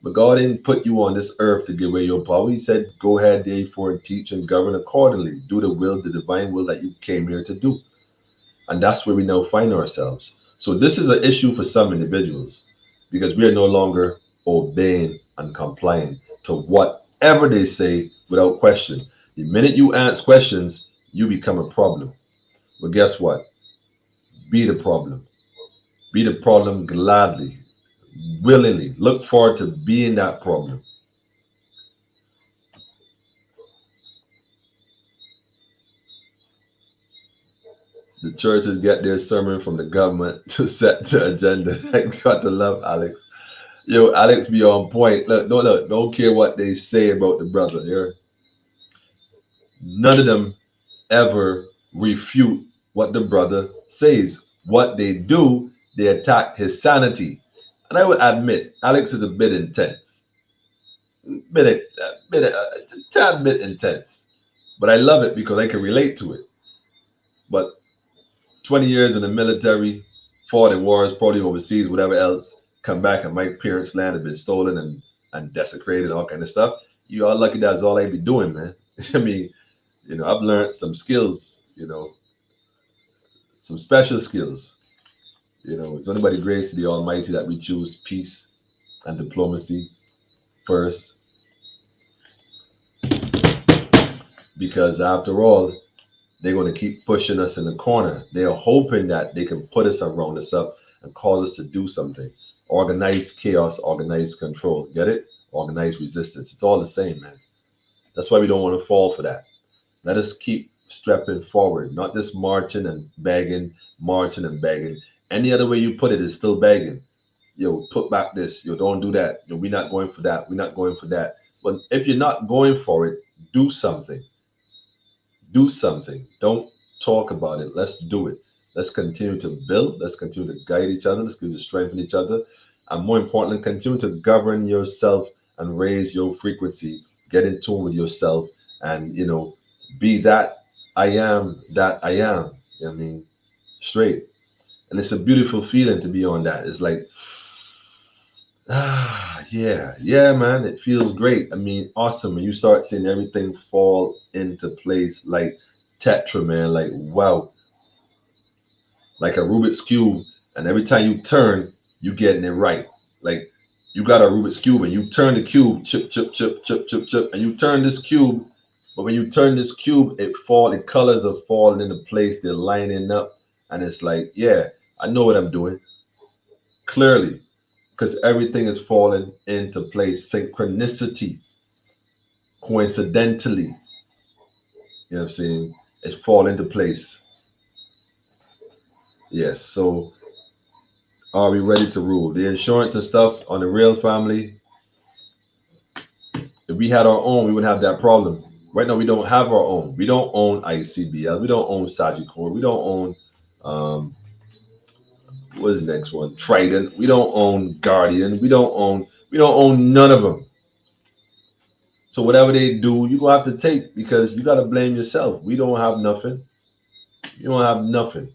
But God didn't put you on this earth to give away your power. He said, go ahead, therefore, and teach and govern accordingly. Do the will, the divine will that you came here to do. And that's where we now find ourselves. So this is an issue for some individuals because we are no longer obeying and complying to whatever they say without question. The minute you ask questions, you become a problem. But guess what? Be the problem. Be the problem gladly, willingly. Look forward to being that problem. The churches get their sermon from the government to set the agenda. I got to love Alex. Yo, Alex be on point. Look, don't care what they say about the brother. Here, none of them ever refute what the brother says. What they do, they attack his sanity. And I would admit, Alex is a bit intense, a tad bit intense. But I love it because I can relate to it. But 20 years in the military, fought in wars, probably overseas, whatever else, come back and my parents' land has been stolen and desecrated, all kind of stuff. You are lucky that's all I be doing, man. I mean, I've learned some skills, some special skills. It's only by the grace of the Almighty that we choose peace and diplomacy first. Because after all, they're going to keep pushing us in the corner. They are hoping that they can put us around us up and cause us to do something. Organized chaos, organized control. Get it? Organized resistance. It's all the same, man. That's why we don't want to fall for that. Let us keep stepping forward, not just marching and begging, marching and begging. Any other way you put it is still begging. Yo, put back this. Yo, don't do that. Yo, we're not going for that. We're not going for that. But if you're not going for it, do something. Do something. Don't talk about it. Let's do it. Let's continue to build. Let's continue to guide each other. Let's continue to strengthen each other. And more importantly, continue to govern yourself and raise your frequency. Get in tune with yourself and, be that I am that I am. You know what I mean? Straight. And it's a beautiful feeling to be on that. It's like, yeah, man, it feels great. I mean, awesome. And you start seeing everything fall into place like Tetra, man. Like, wow. Like a Rubik's Cube. And every time you turn, you getting it right. Like, you got a Rubik's Cube and you turn the cube, chip, chip, chip, chip, chip, chip. And you turn this cube. But when you turn this cube, the colors are falling into place. They're lining up. And it's like, yeah, I know what I'm doing. Clearly. Because everything is falling into place. Synchronicity, coincidentally, you know what I'm saying? It's fall into place. Yes. So, are we ready to rule? The insurance and stuff on the real family. If we had our own, we wouldn't have that problem. Right now, we don't have our own. We don't own ICBL. We don't own Sagicor. We don't own what is the next one? Trident. We don't own Guardian. We don't own none of them. So whatever they do, you gonna have to take because you gotta blame yourself. We don't have nothing. You don't have nothing.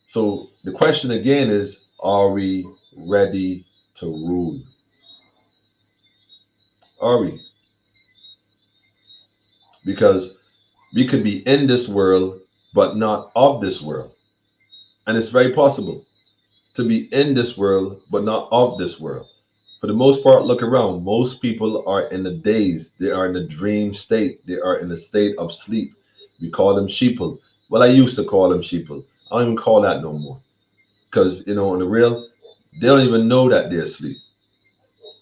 So the question again is, are we ready to rule? Are we? Because we could be in this world, but not of this world. And it's very possible to be in this world, but not of this world. For the most part, look around. Most people are in the daze. They are in a dream state. They are in a state of sleep. We call them sheeple. Well, I used to call them sheeple. I don't even call that no more. Because, on the real, they don't even know that they're asleep.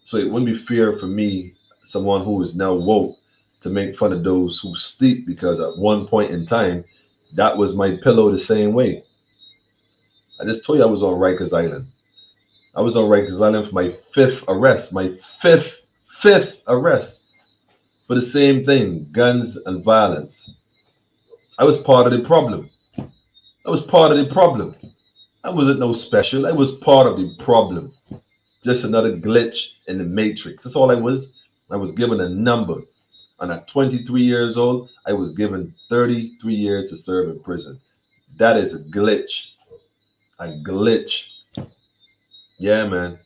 So it wouldn't be fair for me, someone who is now woke, to make fun of those who sleep because at one point in time, that was my pillow the same way. I just told you I was on Rikers Island. I was on Rikers Island for my fifth arrest. My fifth arrest for the same thing, guns and violence. I was part of the problem. I was part of the problem. I wasn't no special. I was part of the problem. Just another glitch in the matrix. That's all I was. I was given a number. And at 23 years old, I was given 33 years to serve in prison. That is a glitch. A glitch. Yeah, man.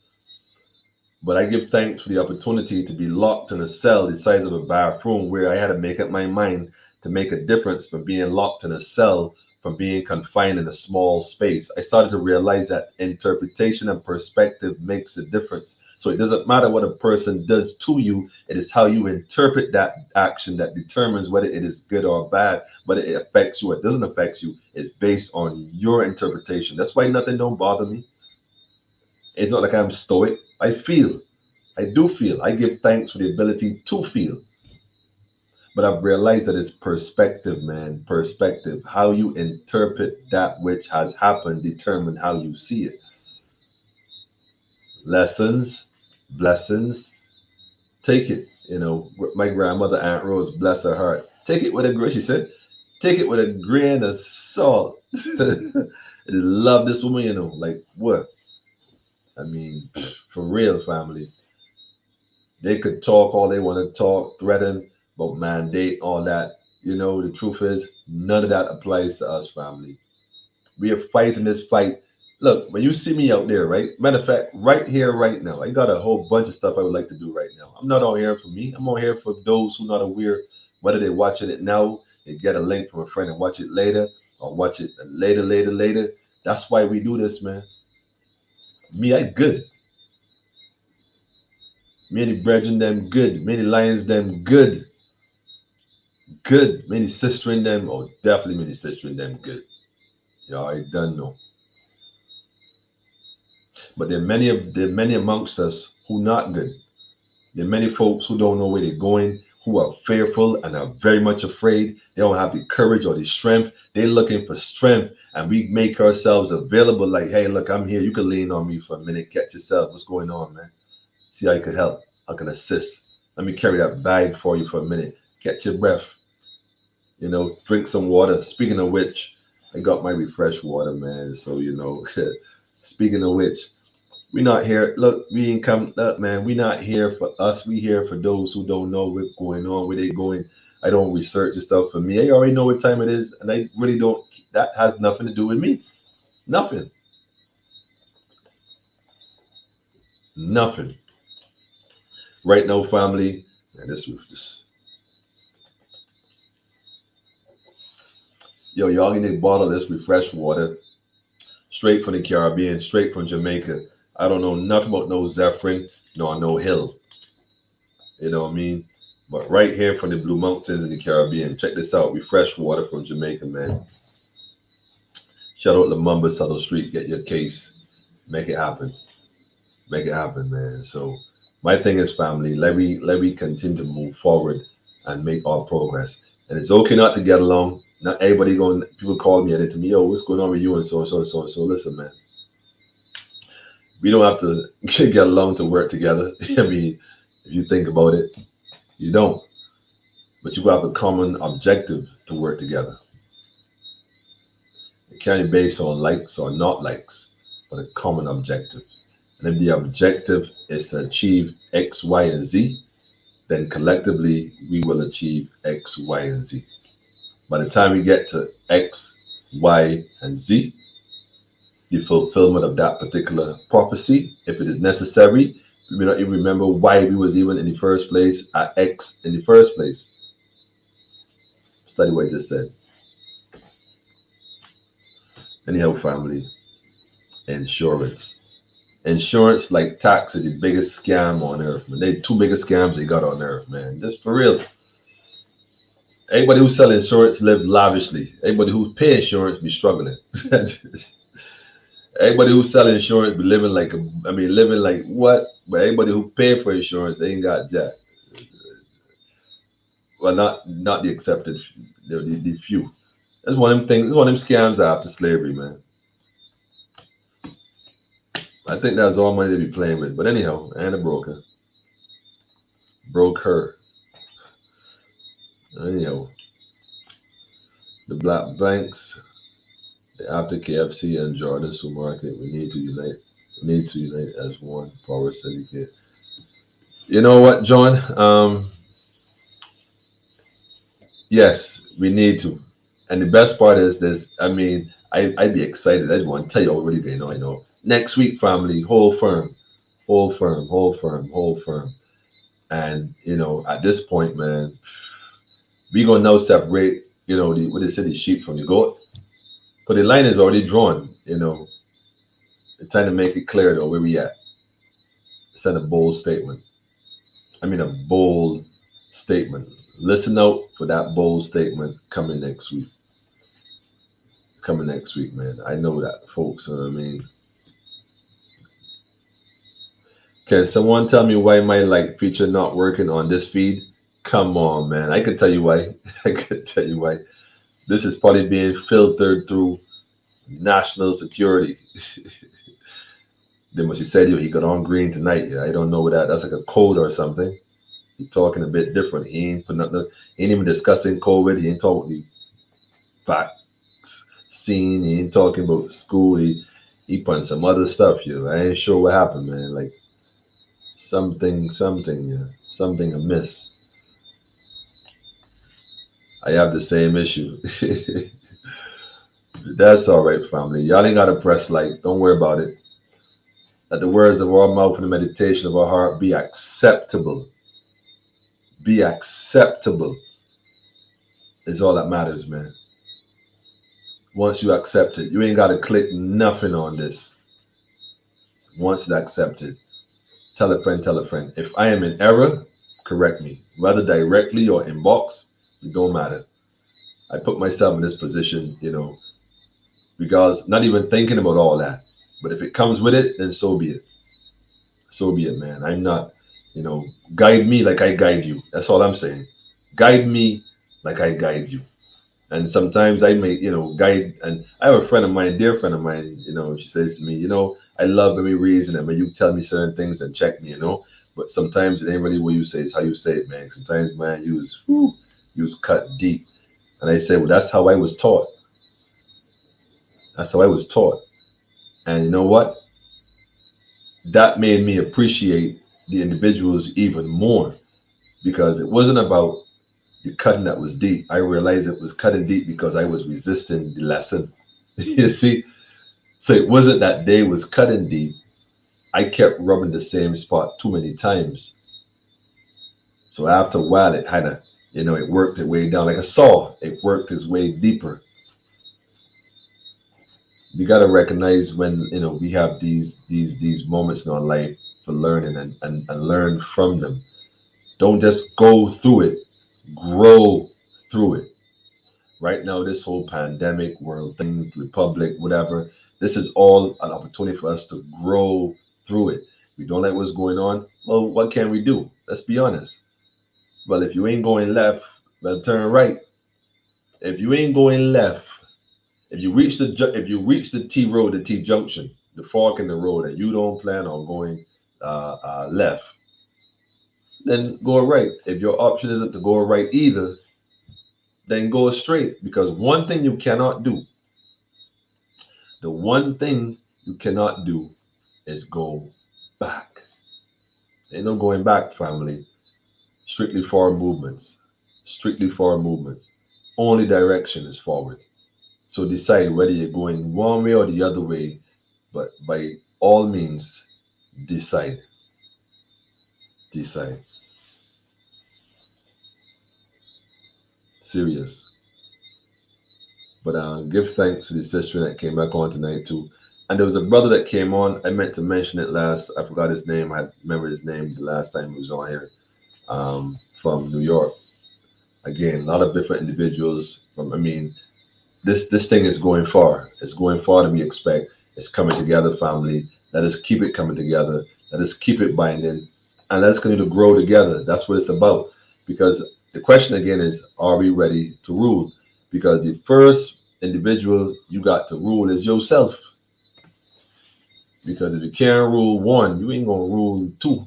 But I give thanks for the opportunity to be locked in a cell the size of a bathroom where I had to make up my mind to make a difference from being locked in a cell, from being confined in a small space. I started to realize that interpretation and perspective makes a difference. So it doesn't matter what a person does to you, it is how you interpret that action that determines whether it is good or bad, whether it affects you or it doesn't affect you. It's based on your interpretation. That's why nothing don't bother me. It's not like I'm stoic. I feel. I do feel. I give thanks for the ability to feel. But I've realized that it's perspective, man. Perspective. How you interpret that which has happened determine how you see it. Lessons, blessings. Take it. You know, my grandmother, Aunt Rose, bless her heart. Take it with a grain. She said, take it with a grain of salt. I love this woman, you know. Like what? I mean, for real, family. They could talk all they want to talk, threaten, but mandate all that. You know, the truth is, none of that applies to us, family. We are fighting this fight. Look, when you see me out there, right? Matter of fact, right here, right now, I got a whole bunch of stuff I would like to do right now. I'm not on here for me. I'm on here for those who are not aware, whether they're watching it now, they get a link from a friend and watch it later, or watch it later. That's why we do this, man. Me, I good. Many brethren them good. Many lions them good. Good. Many sister in them. Oh, definitely many sister in them good. You already done know. But there are many amongst us who not good. There are many folks who don't know where they're going, who are fearful and are very much afraid. They don't have the courage or the strength. They're looking for strength, and we make ourselves available. Like, hey, look, I'm here. You can lean on me for a minute. Catch yourself. What's going on, man? See how you can help. I can assist. Let me carry that bag for you for a minute. Catch your breath. You know, drink some water. Speaking of which, I got my refresh water, man. So, you know, speaking of which, we not here. Look, we ain't come up, man. We not here for us. We here for those who don't know what's going on, where they going. I don't research this stuff for me. I already know what time it is, and I really don't. That has nothing to do with me. Nothing. Nothing. Right now, family. Man, this. Yo, y'all need a bottle of this refresh water straight from the Caribbean, straight from Jamaica. I don't know nothing about no Zephyrin, no Hill. You know what I mean? But right here from the Blue Mountains in the Caribbean, check this out. Refresh water from Jamaica, man. Shout out Lumumba, Subtle Street. Get your case. Make it happen. Make it happen, man. So my thing is, family, let me continue to move forward and make our progress. And it's okay not to get along. Not everybody going. People call me and to me, yo, what's going on with you and so and so and so and so. Listen, man, we don't have to get along to work together. I mean, if you think about it, you don't. But you have a common objective to work together. It can't be based on likes or not likes, but a common objective. And if the objective is to achieve X, Y, and Z, then collectively we will achieve X, Y, and Z. By the time we get to X, Y, and Z, the fulfillment of that particular prophecy, if it is necessary, we may not even remember why we was even in the first place at X in the first place. Study what I just said. Anyhow, family, insurance. Insurance, like tax, is the biggest scam on earth. Man. They two biggest scams they got on earth, man. Just for real. Everybody who sell insurance live lavishly. Everybody who pay insurance be struggling. Everybody who sell insurance be living like living like what? But everybody who pay for insurance ain't got jack. Well, not the accepted, the few. That's one of them things. That's one of them scams after slavery, man. I think that's all money they be playing with. But anyhow, and a broker broke her. Anyhow, the black banks, the after KFC and Jordan Supermarket, we need to unite. We need to unite as one power syndicate. You know what, John? Yes, we need to. And the best part is this. I mean, I'd be excited. I just want to tell you already, you know. Next week, family, whole firm, whole firm, whole firm, whole firm. And you know, at this point, man, we gonna now separate, you know, the what they say, the sheep from the goat. But the line is already drawn, you know. It's trying to make it clear though where we at. Send a bold statement. I mean a bold statement. Listen out for that bold statement coming next week. Coming next week, man. I know that, folks. You know what I mean? Can someone tell me why my light feature not working on this feed? Come on, man. I could tell you why. I could tell you why. This is probably being filtered through national security. Then when she said he got on green tonight, yeah, I don't know what that's like a code or something. He talking a bit different. He ain't putting up, he ain't even discussing COVID. He ain't talking vaccine. He ain't talking about school. He putting some other stuff, you know. I ain't sure what happened, man. Like something, yeah, something amiss. I have the same issue. That's all right, family. Y'all ain't gotta press like. Don't worry about it. Let the words of our mouth and the meditation of our heart be acceptable. Be acceptable is all that matters, man. Once you accept it, you ain't got to click nothing on this. Once it's accepted, tell a friend, tell a friend. If I am in error, correct me, whether directly or inbox, it don't matter. I put myself in this position, you know, because not even thinking about all that. But if it comes with it, then so be it. So be it, man. I'm not, you know, guide me like I guide you. That's all I'm saying. Guide me like I guide you. And sometimes I may, you know, guide. And I have a friend of mine, dear friend of mine, you know, she says to me, you know, I love every reason and when you tell me certain things and check me, you know. But sometimes it ain't really what you say, it's how you say it, man. Sometimes, man, use cut deep. And I say, well, that's how I was taught. That's how I was taught. And you know what? That made me appreciate the individuals even more because it wasn't about the cutting that was deep. I realized it was cutting deep because I was resisting the lesson. You see? So it wasn't that they was cutting deep. I kept rubbing the same spot too many times. So after a while, it had a, you know, it worked its way down like a saw. It worked its way deeper. You got to recognize when, you know, we have these moments in our life for learning and learn from them. Don't just go through it, grow through it. Right now, this whole pandemic, world thing, republic, whatever, this is all an opportunity for us to grow through it. We don't like what's going on. Well, what can we do? Let's be honest. Well, if you ain't going left, well, turn right. If you ain't going left, if you reach the T road, the T junction, the fork in the road, and you don't plan on going left, then go right. If your option isn't to go right either, then go straight. Because one thing you cannot do, the one thing you cannot do is go back. Ain't no going back, family. Strictly forward movements. Strictly forward movements. Only direction is forward. So decide whether you're going one way or the other way, but by all means, decide. Decide. Serious. But give thanks to the sister that came back on tonight too. And there was a brother that came on. I meant to mention it last. I forgot his name. I remember his name the last time he was on here. From New York. Again, a lot of different individuals. I mean, this thing is going far. It's going far than we expect. It's coming together, family. Let us keep it coming together. Let us keep it binding, and let's continue to grow together. That's what it's about. Because the question again is, are we ready to rule? Because the first individual you got to rule is yourself. Because if you can't rule one, you ain't gonna rule two,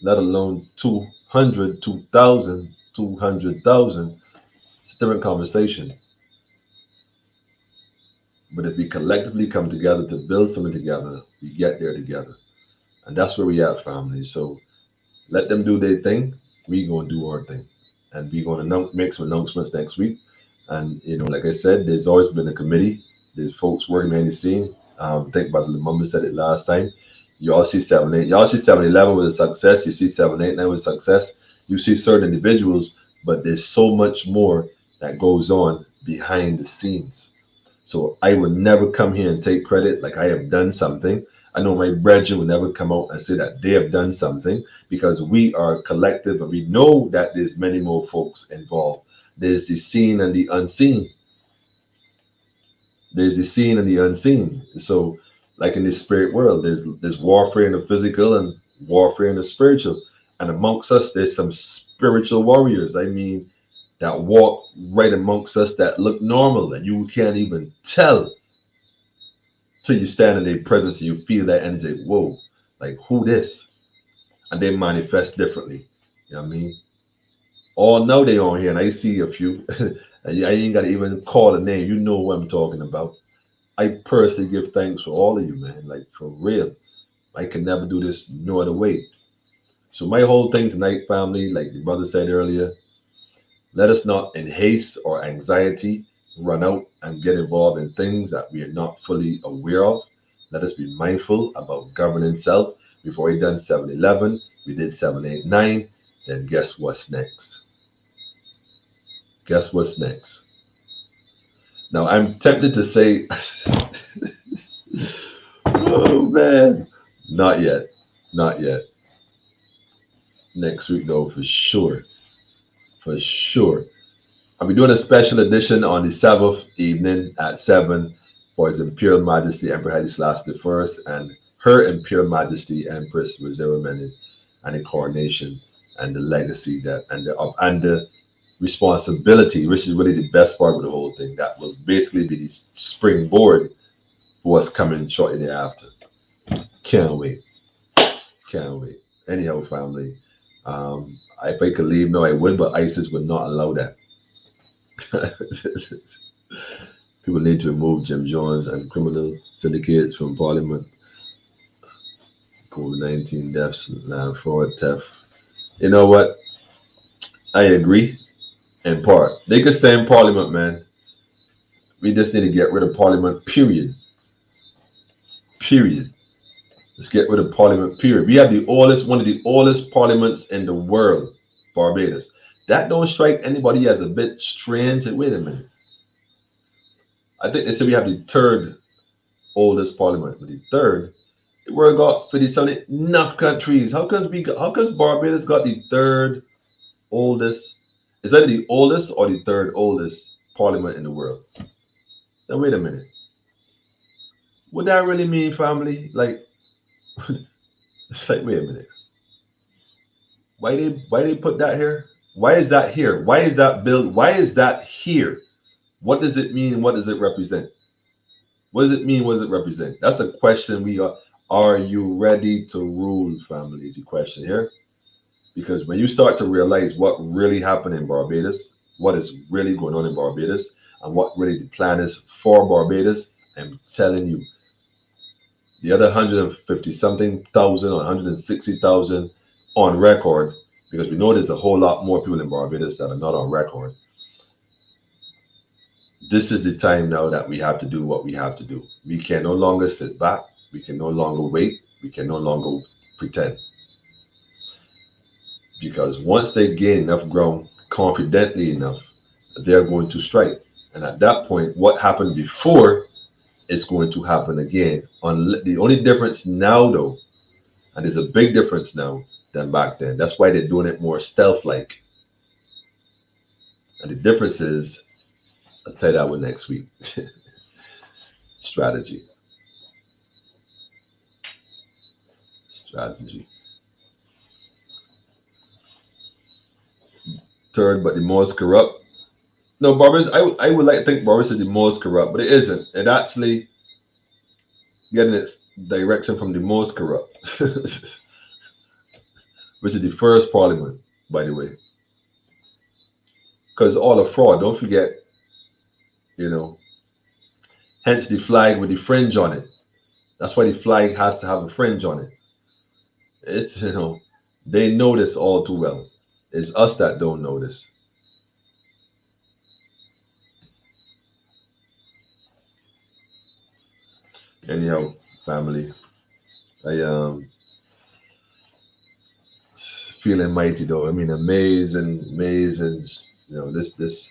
let alone 200, 2,000, 200,000. It's a different conversation. But if we collectively come together to build something together, we get there together. And that's where we at, family. So let them do their thing. We gonna do our thing. and we're going to make some announcements next week. And like I said, there's always been a committee. There's folks working behind the scene. Think about the Lumumba said it last time. You all see 7-8. Y'all see 7-11 with a success. You see 7-8 with success. You see certain individuals, but there's so much more that goes on behind the scenes. So I would never come here and take credit like I have done something. I know my brethren will never come out and say that they have done something, because we are collective and we know that there's many more folks involved. There's the seen and the unseen. There's the seen and the unseen. So, like in the spirit world, there's warfare in the physical and warfare in the spiritual. And amongst us, there's some spiritual warriors. I mean, that walk right amongst us that look normal and you can't even tell till you stand in their presence and you feel that energy. Whoa, like who this? And they manifest differently. You know what I mean? All know they on here, and I see a few. I ain't got to even call a name. You know what I'm talking about. I personally give thanks for all of you, man. Like, for real. I can never do this no other way. So my whole thing tonight, family, like the brother said earlier, let us not in haste or anxiety run out and get involved in things that we are not fully aware of. Let us be mindful about governing self. Before we done 7-11, we did 7-8-9. Then guess what's next? Guess what's next? Now I'm tempted to say, oh man, not yet, not yet. Next week though, for sure, for sure. I'll be doing a special edition on the 7th evening at 7 for His Imperial Majesty Emperor Haile Selassie I and Her Imperial Majesty Empress Wazira Menen, and the coronation and the legacy that and the responsibility, which is really the best part of the whole thing. That will basically be the springboard for what's coming shortly thereafter. Can't wait. Can't wait. Anyhow, family, if I could leave, no, I would, but ISIS would not allow that. People need to remove Jim Jones and criminal syndicates from Parliament. COVID-19 deaths, land fraud, theft. You know what? I agree. In part, they could stay in Parliament, man. We just need to get rid of Parliament. Period. Period. Let's get rid of Parliament. Period. We have the oldest, one of the oldest parliaments in the world, Barbados. That don't strike anybody as a bit strange. Wait a minute. I think they said we have the third oldest parliament, but the third. The world got 57 enough countries. How comes Barbados got the third oldest? Is that the oldest or the third oldest parliament in the world? Now wait a minute. What that really mean, family? Like, it's like, wait a minute. Why they put that here? Why is that here? Why is that built? Why is that here? What does it mean? What does it represent? What does it mean? What does it represent? That's a question we are. Are you ready to rule, family? Is the question here. Because when you start to realize what really happened in Barbados, what is really going on in Barbados, and what really the plan is for Barbados, I'm telling you, the other 150 something thousand or 160,000 on record, because we know there's a whole lot more people in Barbados that are not on record. This is the time now that we have to do what we have to do. We can no longer sit back. We can no longer wait. We can no longer pretend. Because once they gain enough ground confidently enough, they're going to strike. And at that point, what happened before is going to happen again. The only difference now, though, and there's a big difference now than back then. That's why they're doing it more stealth-like. And the difference is, I'll tell you that one next week. Strategy. Third, but the most corrupt. No, Barbados, I would like to think Barbados is the most corrupt, but it isn't. It actually getting its direction from the most corrupt, which is the first parliament, by the way. Because all a fraud, don't forget, hence the flag with the fringe on it. That's why the flag has to have a fringe on it. It's, they know this all too well. It's us that don't know this. Anyhow, family, I feeling mighty though. I mean, amazing, amazing. This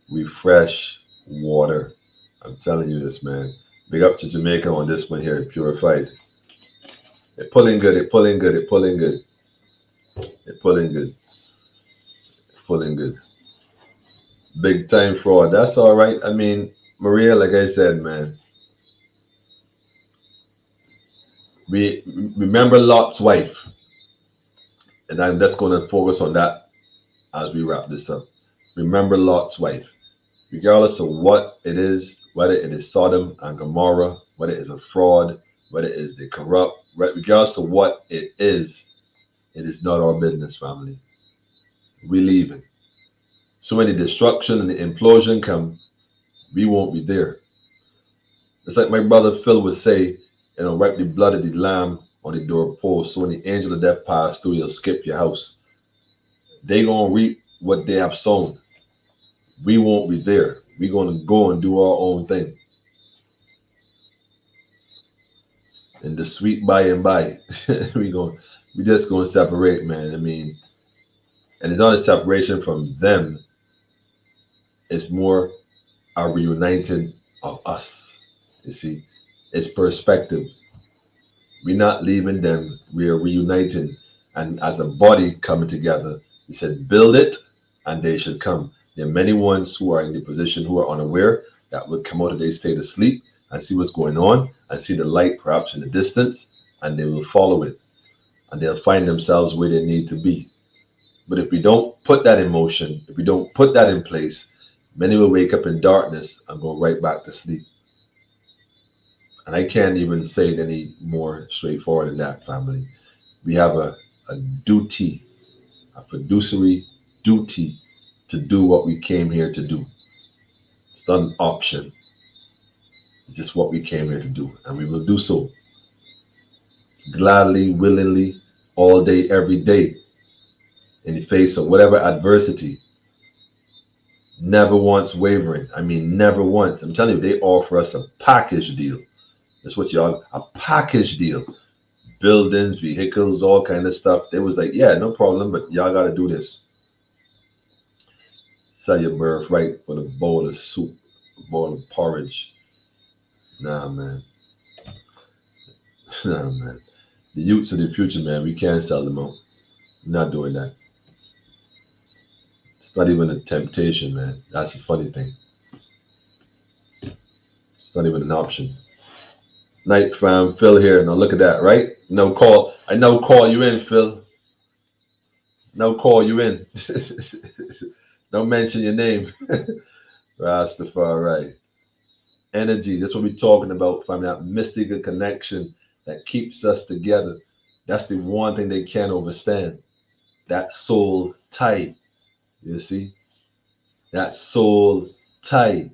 refresh water. I'm telling you this, man. Big up to Jamaica on this one here, purified. It pulling good. It pulling good. It pulling good. It pulling good. Pulling good. Big time fraud. That's all right. I mean, Maria, like I said, man, we remember Lot's wife, and I'm just going to focus on that as we wrap this up. Remember Lot's wife, regardless of what it is, whether it is Sodom and Gomorrah, whether it is a fraud, whether it is the corrupt, regardless of what it is not our business, family. We leaving. So when the destruction and the implosion come, we won't be there. It's like my brother Phil would say, wipe the blood of the lamb on the doorpost. So when the angel of death pass through, you'll skip your house. They gonna reap what they have sown. We won't be there. We gonna go and do our own thing. And the sweet by and by, we just gonna separate, man. I mean, and it's not a separation from them. It's more a reuniting of us. You see, it's perspective. We're not leaving them. We are reuniting, and as a body coming together. He said, "Build it, and they should come." There are many ones who are in the position who are unaware that will come out of their state of sleep and see what's going on and see the light perhaps in the distance, and they will follow it, and they'll find themselves where they need to be. But if we don't put that in motion, if we don't put that in place, many will wake up in darkness and go right back to sleep. And I can't even say it any more straightforward than that, family. We have a duty, a fiduciary duty to do what we came here to do. It's not an option. It's just what we came here to do. And we will do so gladly, willingly, all day, every day, in the face of whatever adversity. Never once wavering. I mean, never once. I'm telling you, they offer us a package deal. That's what y'all, a package deal. Buildings, vehicles, all kind of stuff. They was like, yeah, no problem, but y'all got to do this. Sell your birthright for the bowl of soup, a bowl of porridge. Nah, man. Nah, man. The youths of the future, man, we can't sell them out. We're not doing that. It's not even a temptation, man. That's the funny thing. It's not even an option. Night fam, Phil here. Now look at that, right? No call. I no call you in, Phil. No call you in. Don't mention your name. Rastafari. Energy. That's what we're talking about, fam. That mystical connection that keeps us together. That's the one thing they can't understand. That soul tie. You see? That soul tie.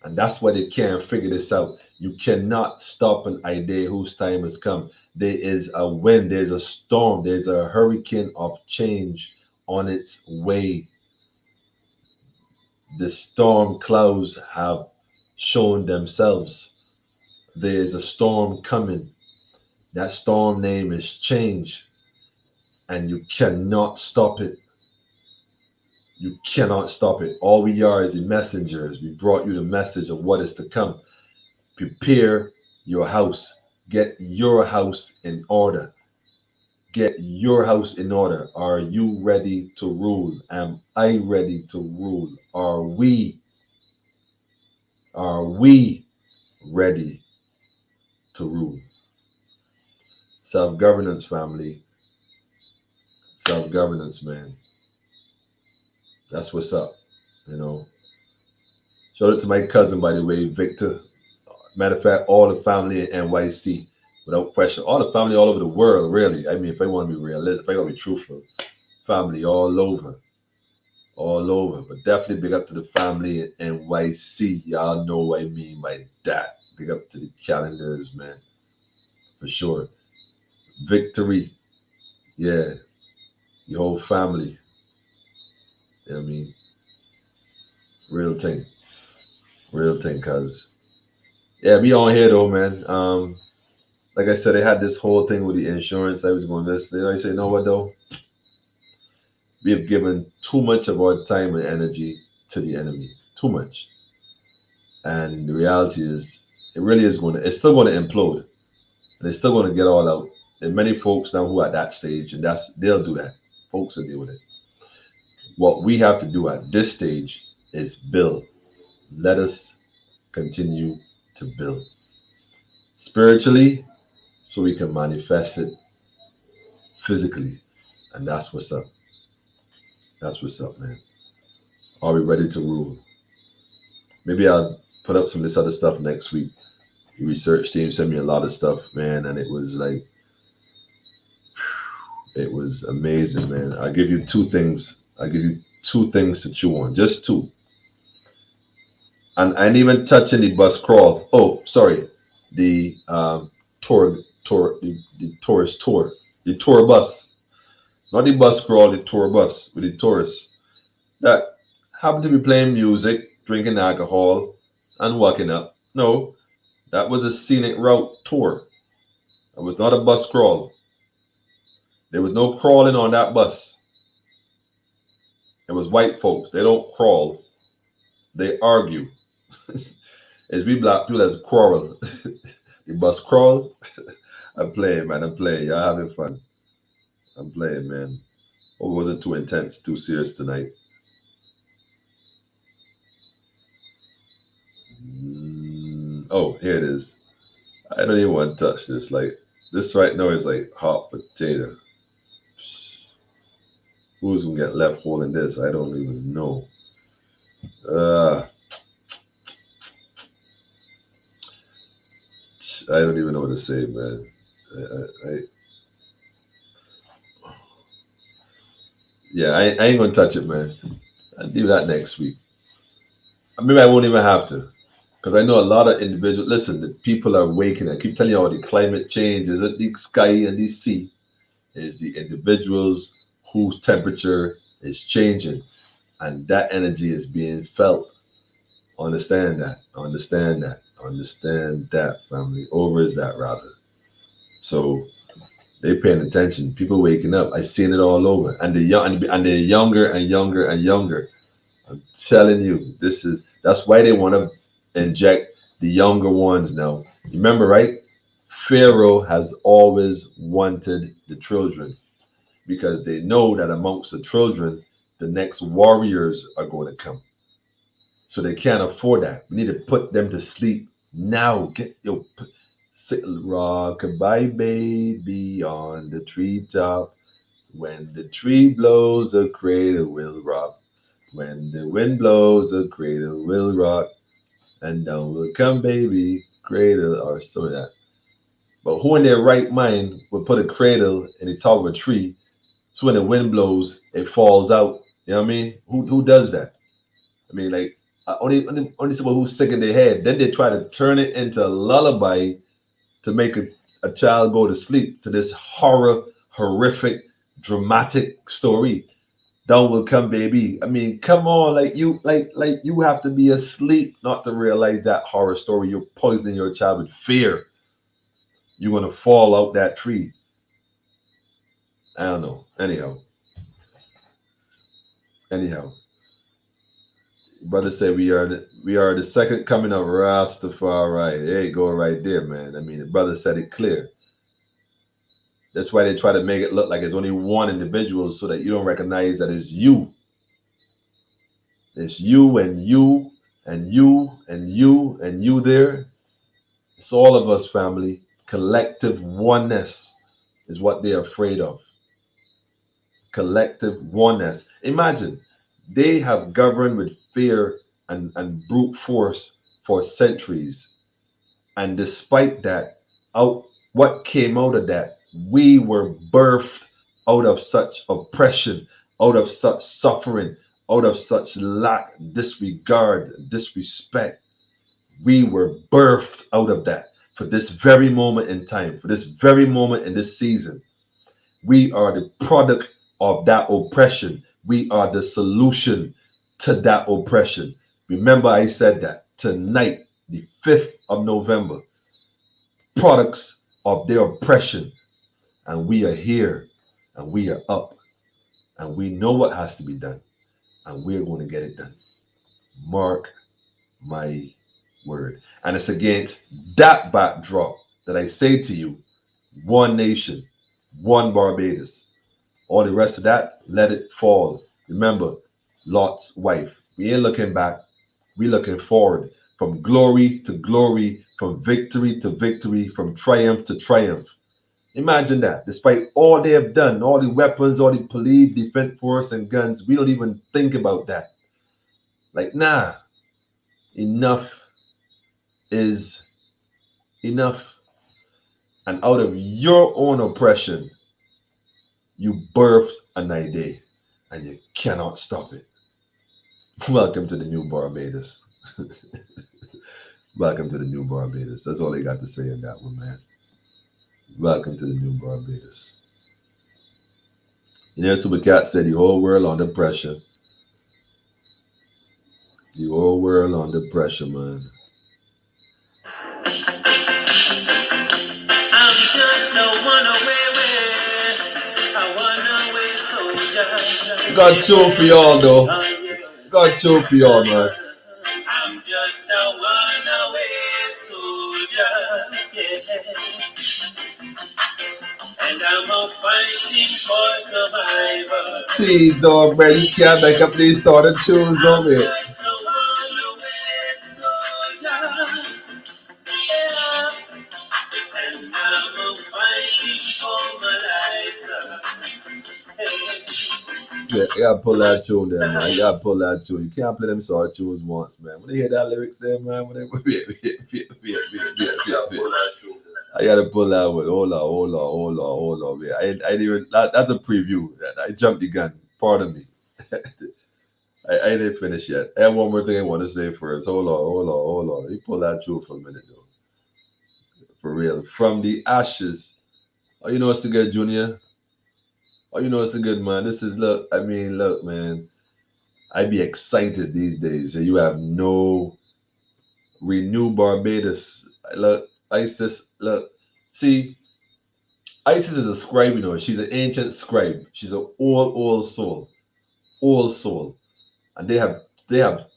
And that's why they can't figure this out. You cannot stop an idea whose time has come. There is a wind, there's a storm, there's a hurricane of change on its way. The storm clouds have shown themselves. There is a storm coming. That storm name is change, and you cannot stop it. You cannot stop it. All we are is the messengers. We brought you the message of what is to come. Prepare your house. Get your house in order. Get your house in order. Are you ready to rule? Am I ready to rule? Are we ready to rule? Self-governance, family. Self-governance, man. That's what's up. You know. Shout out to my cousin, by the way, Victor. Matter of fact, all the family in NYC, without question. All the family all over the world, really. I mean, if I want to be realistic, if I want to be truthful, family all over. All over. But definitely big up to the family in NYC. Y'all know what I mean by that. Big up to the calendars, man. For sure. Victory. Yeah. your whole family. You know what I mean? Real thing. Real thing, cuz. Yeah, be on here though, man. Like I said, they had this whole thing with the insurance. I was going this. I say, you know what though? We have given too much of our time and energy to the enemy. Too much. And the reality is, it really is going to. It's still going to implode, and it's still going to get all out. And many folks now who are at that stage, and they'll do that. Folks will deal with it. What we have to do at this stage is build. Let us continue to build spiritually, so we can manifest it physically, and that's what's up. That's what's up, man. Are we ready to rule? Maybe I'll put up some of this other stuff next week. The research team sent me a lot of stuff, man, and it was like, it was amazing, man. I'll give you two things. I'll give you two things to chew on, just two. And I didn't even touch any bus crawl. Oh, sorry, the the tourist tour, the tour bus, not the bus crawl, the tour bus with the tourists that happened to be playing music, drinking alcohol, and walking up. No, that was a scenic route tour. It was not a bus crawl. There was no crawling on that bus. It was white folks. They don't crawl. They argue. As we black people as quarrel. The bus crawl. I'm playing, man. I'm playing. Y'all having fun. I'm playing, man. Hope it wasn't too intense, too serious tonight. Oh, here it is. I don't even want to touch this. Like, this right now is like hot potato. Who's gonna get left holding this? I don't even know. I don't even know what to say, man. I ain't gonna touch it, man. I'll do that next week. Maybe I won't even have to, because I know a lot of individuals. Listen, the people are waking. I keep telling you all the climate change isn't the sky and the sea. It's the individuals whose temperature is changing, and that energy is being felt. Understand that. Understand that. Understand that, family. Over is that rather. So they paying attention. People waking up. I seen it all over, and the young and they're younger and younger and younger. I'm telling you, that's why they want to inject the younger ones now. Remember, right? Pharaoh has always wanted the children because they know that amongst the children, the next warriors are going to come. So they can't afford that. We need to put them to sleep now. Get your rock by baby on the treetop. When the tree blows, the cradle will rock. When the wind blows, the cradle will rock. And down will come baby, cradle, or some of that. But who in their right mind would put a cradle in the top of a tree so when the wind blows, it falls out? You know what I mean? Who does that? I mean, like, only someone who's sick in their head. Then they try to turn it into a lullaby to make a child go to sleep to this horrific, dramatic story. Down will come baby. I mean, come on, like you have to be asleep not to realize that horror story. You're poisoning your child with fear. You're gonna fall out that tree. I don't know. Anyhow, brother said we are the second coming of Rastafari. There you go, right there, man. I mean, the brother said it clear. That's why they try to make it look like it's only one individual so that you don't recognize that it's you. It's you and you and you and you and you there. It's all of us, family. Collective oneness is what they're afraid of. Collective oneness. Imagine they have governed with fear and brute force for centuries. And despite that, out what came out of that, we were birthed out of such oppression, out of such suffering, out of such lack, disregard, disrespect. We were birthed out of that for this very moment in time, for this very moment in this season. We are the product of that oppression. We are the solution to that oppression. Remember, I said that tonight, the 5th of November, products of their oppression. And we are here and we are up and we know what has to be done and we're going to get it done. Mark my word. And it's against that backdrop that I say to you, one nation, one Barbados. All the rest of that, let it fall. Remember, Lot's wife. We ain't looking back. We looking forward from glory to glory, from victory to victory, from triumph to triumph. Imagine that. Despite all they have done, all the weapons, all the police, defense force, and guns, we don't even think about that. Like, nah, enough is enough. And out of your own oppression, you birthed an idea and you cannot stop it. Welcome to the new Barbados. Welcome to the new Barbados. That's all I got to say on that one, man. Welcome to the new Barbados. You know, Super Cat said the whole world under pressure. The whole world under pressure, man. I'm just a one-away soldier. God show for y'all, though. God show for y'all, man. I'm just a one-away soldier, yeah. And I'm a fighting for survival. See, dog, man, you can't make up these sort of tunes on me. Yeah, you gotta pull that tune there, man. You gotta pull that tune. You can't play them sort of tunes once, man. When you hear that lyrics there, man, when they I gotta pull that one. Hold on, man. I didn't even that's a preview. I jumped the gun. Pardon me. I didn't finish yet. I have one more thing I want to say first. Hold on. You pull that through for a minute though. For real. From the ashes. Oh, you know what's the good, Junior? Oh, you know what's the good, man? This is look, man. I be excited these days. You have no renew Barbados. Look, ISIS, look. See, ISIS is a scribe, you know. She's an ancient scribe. She's an old soul. Old soul. And they have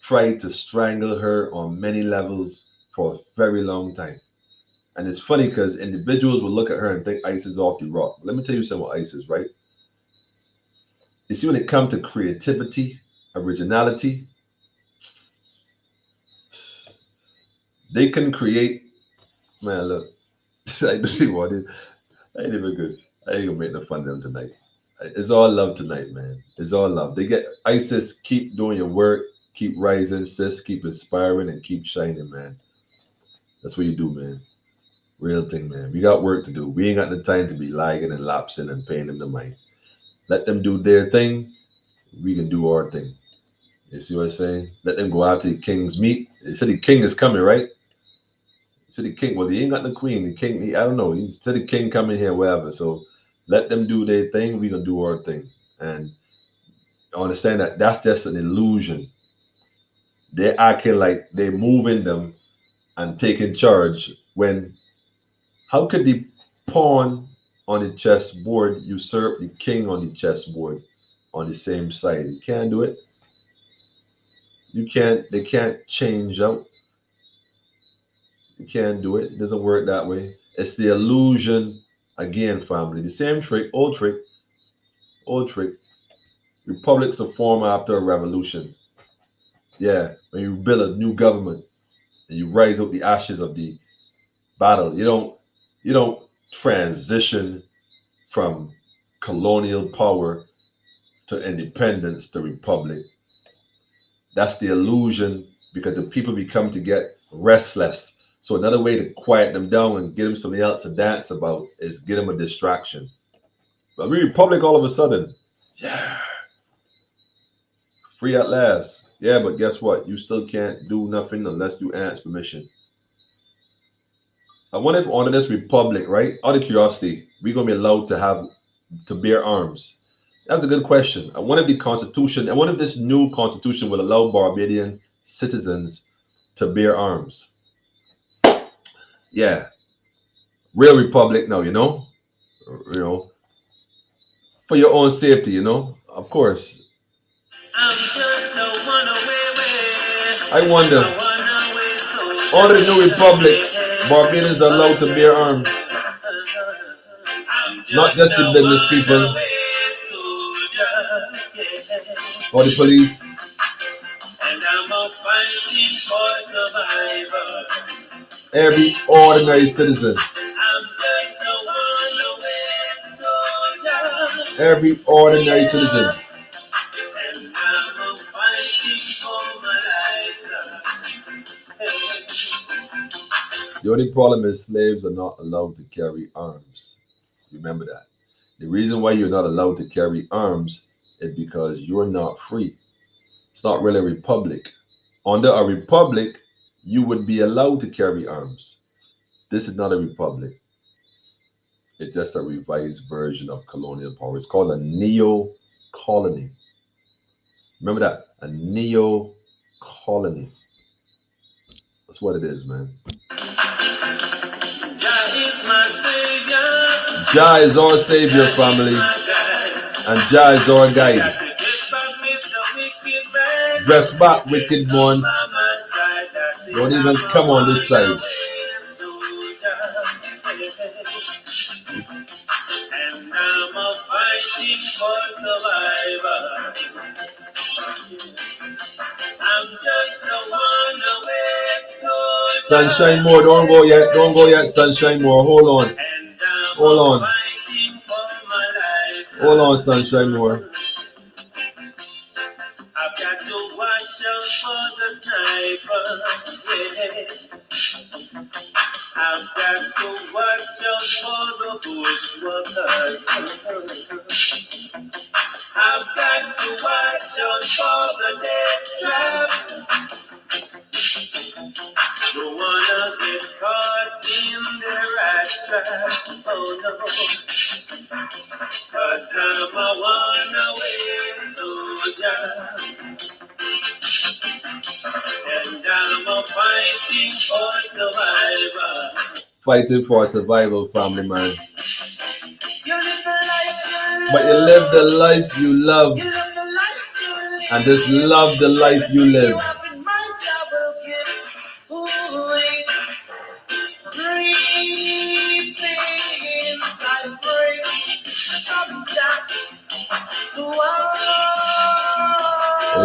tried to strangle her on many levels for a very long time. And it's funny because individuals will look at her and think ISIS is off the rock. But let me tell you something about ISIS, right? You see, when it comes to creativity, originality, they can create. Man, look, I ain't even good. I ain't gonna make no fun of them tonight. It's all love tonight, man. It's all love. They get ISIS. Keep doing your work. Keep rising, sis. Keep inspiring and keep shining, man. That's what you do, man. Real thing, man. We got work to do. We ain't got the time to be lying and lapsing and paying them the money. Let them do their thing. We can do our thing. You see what I'm saying? Let them go out to the king's meet. They said the king is coming, right? He said the king. Well, he ain't got the queen. The king, I don't know. He said the king coming here, wherever. So let them do their thing. We gonna do our thing. And I understand that that's just an illusion. They're acting like they're moving them and taking charge when how could the pawn on the chessboard usurp the king on the chessboard on the same side? You can't do it. They can't change out. You can't do it. It doesn't work that way. It's the illusion again, family. The same trick, old trick. Republics are formed after a revolution. Yeah, when you build a new government and you rise up the ashes of the battle, you don't transition from colonial power to independence to republic. That's the illusion because the people become to get restless. So another way to quiet them down and get them something else to dance about is get them a distraction. But we republic all of a sudden, yeah, free at last. Yeah, but guess what? You still can't do nothing unless you ask permission. I wonder if on this republic, right? Out of curiosity, we're gonna be allowed to bear arms. That's a good question. I wonder if the Constitution, I wonder if this new Constitution will allow Barbadian citizens to bear arms. Yeah, real republic now, you know, for your own safety, of course. I'm just a one-away. I wonder, under the new republic, Barbadians are allowed to bear arms, not just the business people or the police. And I'm a fighting for survival. Every ordinary citizen, I'm just a one-away soldier. every ordinary citizen. And I'm a fighting for my life, sir. The only problem is slaves are not allowed to carry arms. Remember that. The reason why you're not allowed to carry arms is because you're not free. It's not really a republic. Under a republic, you would be allowed to carry arms. This is not a republic. It's just a revised version of colonial power. It's called a neo-colony. Remember that? A neo-colony. That's what it is, man. Jah is my savior. Jah is our savior, family. And Jah is our guide. Dress back, wicked ones. Don't even come on this side. And I'm a fighting for survival. I'm just a one-away soldier. Sunshine more, don't go yet, Sunshine more. Hold on. Hold on. Hold on, Sunshine more. I've got to watch out for the snipers, yeah. I've got to watch out for the bushwhackers. I've got to watch out for the death traps. Don't wanna get caught in the rat trap, oh no. 'Cause I'm a one-away soldier. And I'm a fighting for survival. Fighting for survival, family, man. You live the life you love. But you live the life you love. You live the life you live. And just love the life you live. You up in my job will get breathing inside break from Jack to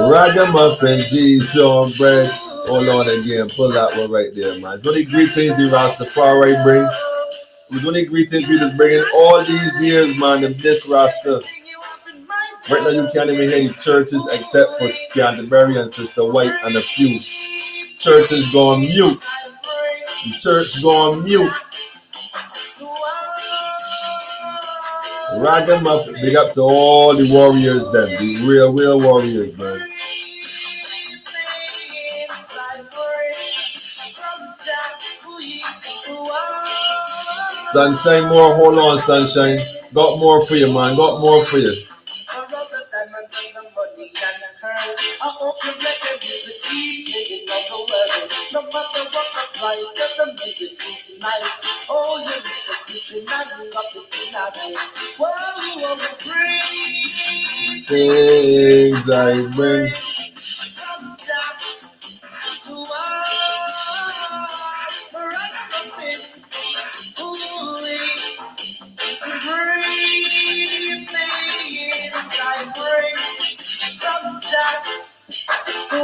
Ragamuffin, cheese, bread. Hold on again. Pull that one right there, man. It's only greetings the Rastafari bring. It was only greetings we just bringing all these years, man, of this Rasta. Right now you can't even hear the churches except for Canterbury and Sister White and a few. Churches going mute. The church going mute. Ragamuffin, big up to all the warriors then. The real warriors, man. Sunshine more, hold on, Sunshine. Got more for you, man. Got more for you. No matter what the price, the music is nice. Oh, you need the system and you love the thing I do. Well, you want to bring things I bring. from Jack to ragamuffin. Ooh, bring things I bring from Jack to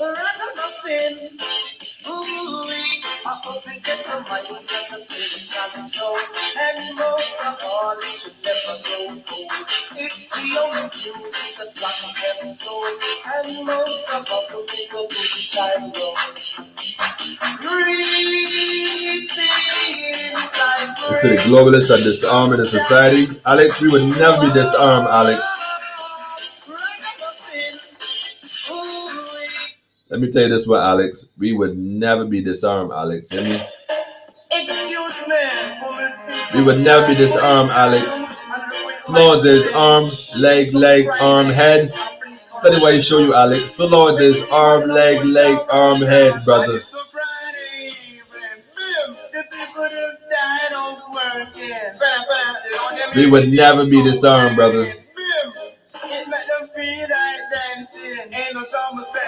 ragamuffin. Ooh, I hope you get the money that the city can show. And most of all, it should never go cold. It's the only music that rock every soul. And most of all, the people who decide go. Breathe inside. You see the globalists are disarming the society. Alex, we would never be disarmed, Alex. Let me tell you this one, Alex. We would never be disarmed, Alex. Hear me? Excuse me. We would never be disarmed, Alex. Slow there's arm, leg, arm, head. Study what I show you, Alex. Slow there's arm, leg, arm, head, brother. We would never be disarmed, brother.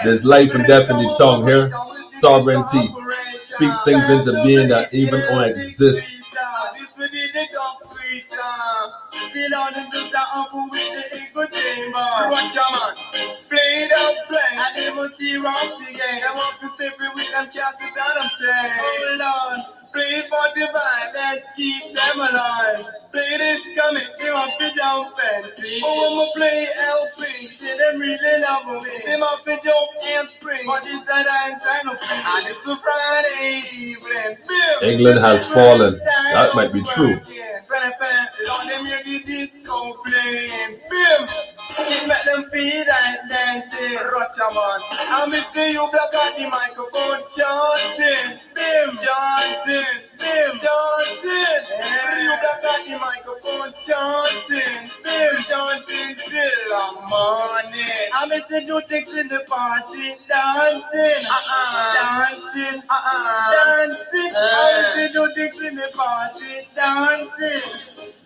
There's life and death in the tongue here. Sovereignty. Speak things into being that even don't exist. Play the play, I never see rock again. I want to step it with them cats that I'm saying. Hold on, play for divine, let's keep them alive. Play this coming, they want to jump fancy. Oh, I'ma play LP, see them really love me. They want to jump and spring, but it's a dance I know. And it's a Friday evening. England has fallen. That might be true. Let them hear the disco playing. It make them feel like dancing. Rochaman, I'm missing you black at the microphone chanting. Bim, chanting. Bim, chanting. You black at the microphone chanting. Bim, chanting till the morning. I'm missing you dicks in the party dancing. Dancing. Dancing. I'm missing you dicks in the party dancing.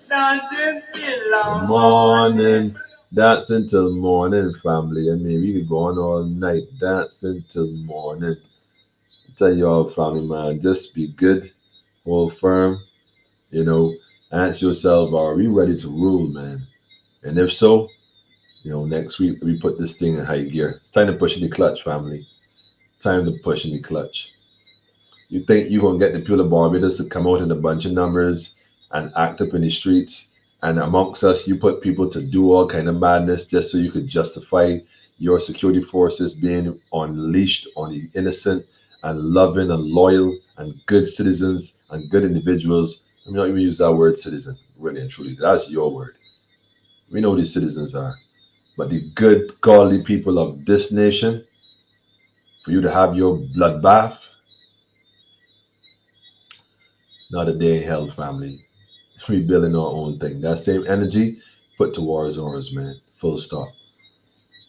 Dancing till the morning. Dancing till morning, family. I mean, we could go on all night dancing till morning. I tell you all, family, man, just be good, hold firm, ask yourself, are we ready to rule, man? And if so, next week we put this thing in high gear. It's time to push in the clutch, family. Time to push in the clutch. You think you're going to get the people of Barbados to come out in a bunch of numbers and act up in the streets? And amongst us, you put people to do all kind of madness just so you could justify your security forces being unleashed on the innocent and loving and loyal and good citizens and good individuals. I'm not even use that word citizen, really and truly. That's your word. We know who these citizens are. But the good, godly people of this nation, for you to have your bloodbath, not a day in hell, family. We building our own thing. That same energy, put towards ours, man. Full stop.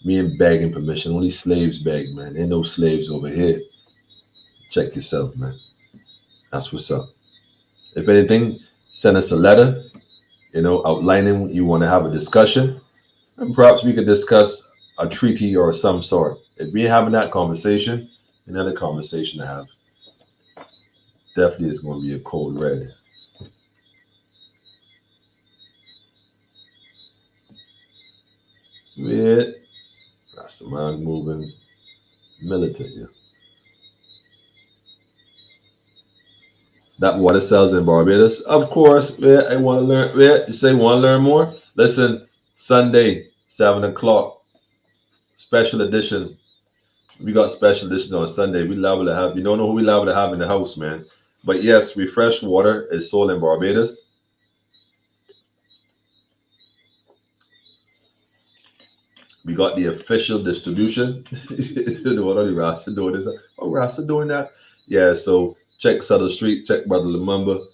Me ain't begging permission. Only slaves beg, man. Ain't no slaves over here. Check yourself, man. That's what's up. If anything, send us a letter, outlining you want to have a discussion. And perhaps we could discuss a treaty or some sort. If we ain't having that conversation, another conversation to have. Definitely is going to be a cold red. Yeah, that's the man moving militant. Yeah. That water sells in Barbados, of course. Yeah, I want to learn. Yeah, you say want to learn more? Listen, Sunday, 7 o'clock, special edition. We got special editions on Sunday. We liable to have. You don't know who we liable to have in the house, man. But yes, refreshed water is sold in Barbados. We got the official distribution. What are the Rasta doing this? Oh, Rasta doing that? Yeah, so check Sutter Street, check Brother Lumumba,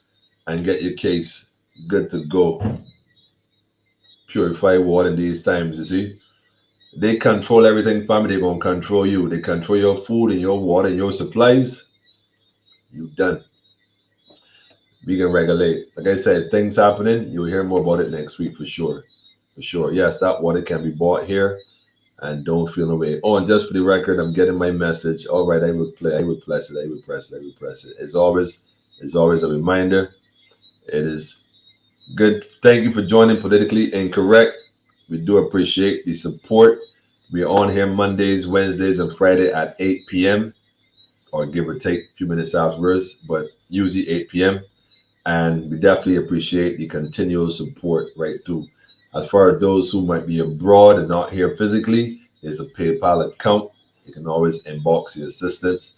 and get your case good to go. Purify water in these times, you see. They control everything, family. They're going to control you. They control your food and your water and your supplies. You done. We can regulate. Like I said, things happening. You'll hear more about it next week for sure. For sure. Yes, that water can be bought here. And don't feel no way. Oh, and just for the record, I'm getting my message. All right, I will press it. It's always a reminder. It is good. Thank you for joining Politically Incorrect. We do appreciate the support. We're on here Mondays, Wednesdays, and Friday at 8 p.m. or give or take a few minutes afterwards, but usually 8 p.m. And we definitely appreciate the continual support right through. As far as those who might be abroad and not here physically, there's a PayPal account. You can always inbox the assistance.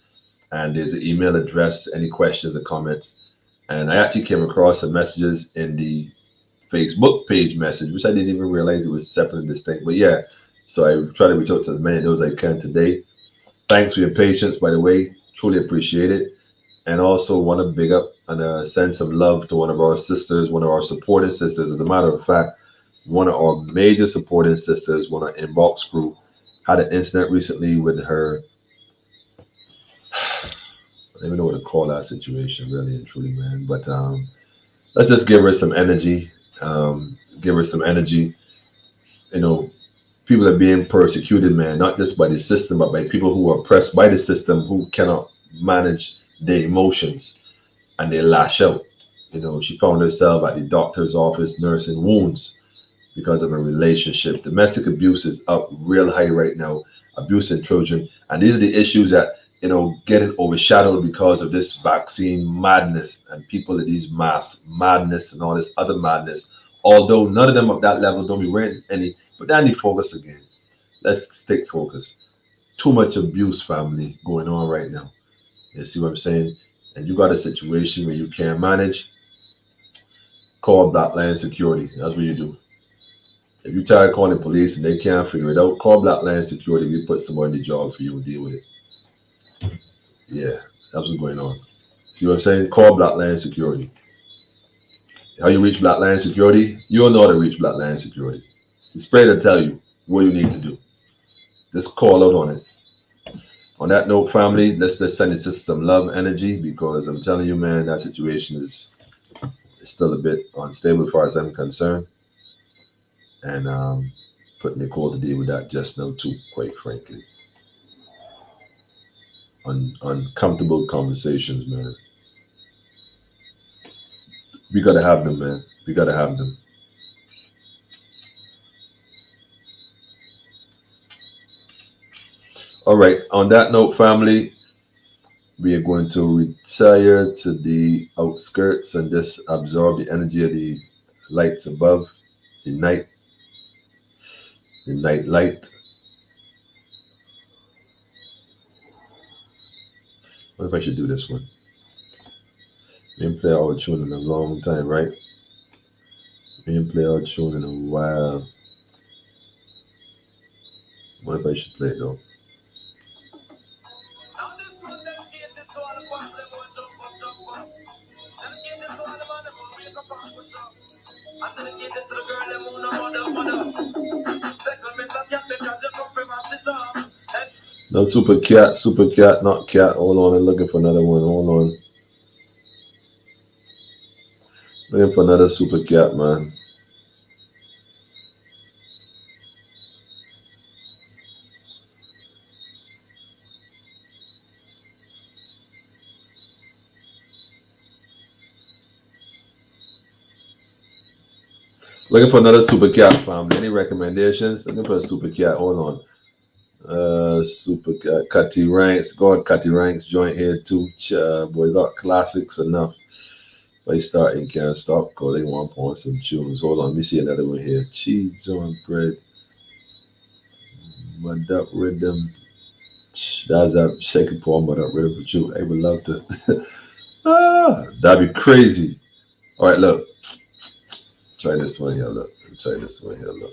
And there's an email address, any questions or comments. And I actually came across some messages in the Facebook page message, which I didn't even realize it was separate and distinct. But yeah, so I try to reach out to as many of those I can today. Thanks for your patience, by the way. Truly appreciate it. And also want to big up and send some love to one of our sisters, one of our supporting sisters. As a matter of fact, one of our major supporting sisters, one of Inbox crew, had an incident recently with her. I don't even know what to call that situation, really and truly, man. But let's just give her some energy. Give her some energy. You know, people are being persecuted, man, not just by the system, but by people who are oppressed by the system who cannot manage their emotions and they lash out. You know, she found herself at the doctor's office nursing wounds because of a relationship. Domestic abuse is up real high right now, abusing children. And these are the issues that, getting overshadowed because of this vaccine madness and people in these mass madness and all this other madness. Although none of them at that level, don't be wearing any, but then you focus again. Let's stick focus. Too much abuse, family, going on right now. You see what I'm saying? And you got a situation where you can't manage, call Black Lion Security. That's what you do. If you try calling police and they can't figure it out, call Black Lion Security. We put someone in the job for you and deal with it. Yeah, that's what's going on. See what I'm saying? Call Black Lion Security. How you reach Black Lion Security? You'll know how to reach Black Lion Security. The spray to tell you what you need to do. Just call out on it. On that note, family, let's just send the system love, energy, because I'm telling you, man, that situation is still a bit unstable as far as I'm concerned. And putting Nicole to deal with that just now too, quite frankly. Uncomfortable conversations, man. We gotta have them, man. We gotta have them. All right. On that note, family, we are going to retire to the outskirts and just absorb the energy of the lights above, the night light. What if I should do this one? We didn't play our tune in a long time, right? We didn't play our tune in a while. What if I should play it though? No super cat, not cat. Hold on, I'm looking for another one. Hold on. Looking for another super cat, man. Looking for another super cat, family. Any recommendations? Looking for a super cat. Hold on. Super cat, Cutty Ranks. God, Cutty Ranks joint here too. Boy, got classics enough. If I start and can't stop because they want to point some tunes. Hold on, let me see another one here. Cheese on bread. Mud up rhythm. That's that shaking for mud up rhythm for you. I would love to. That'd be crazy. All right, look. Try this one here. Look. Try this one here. Look.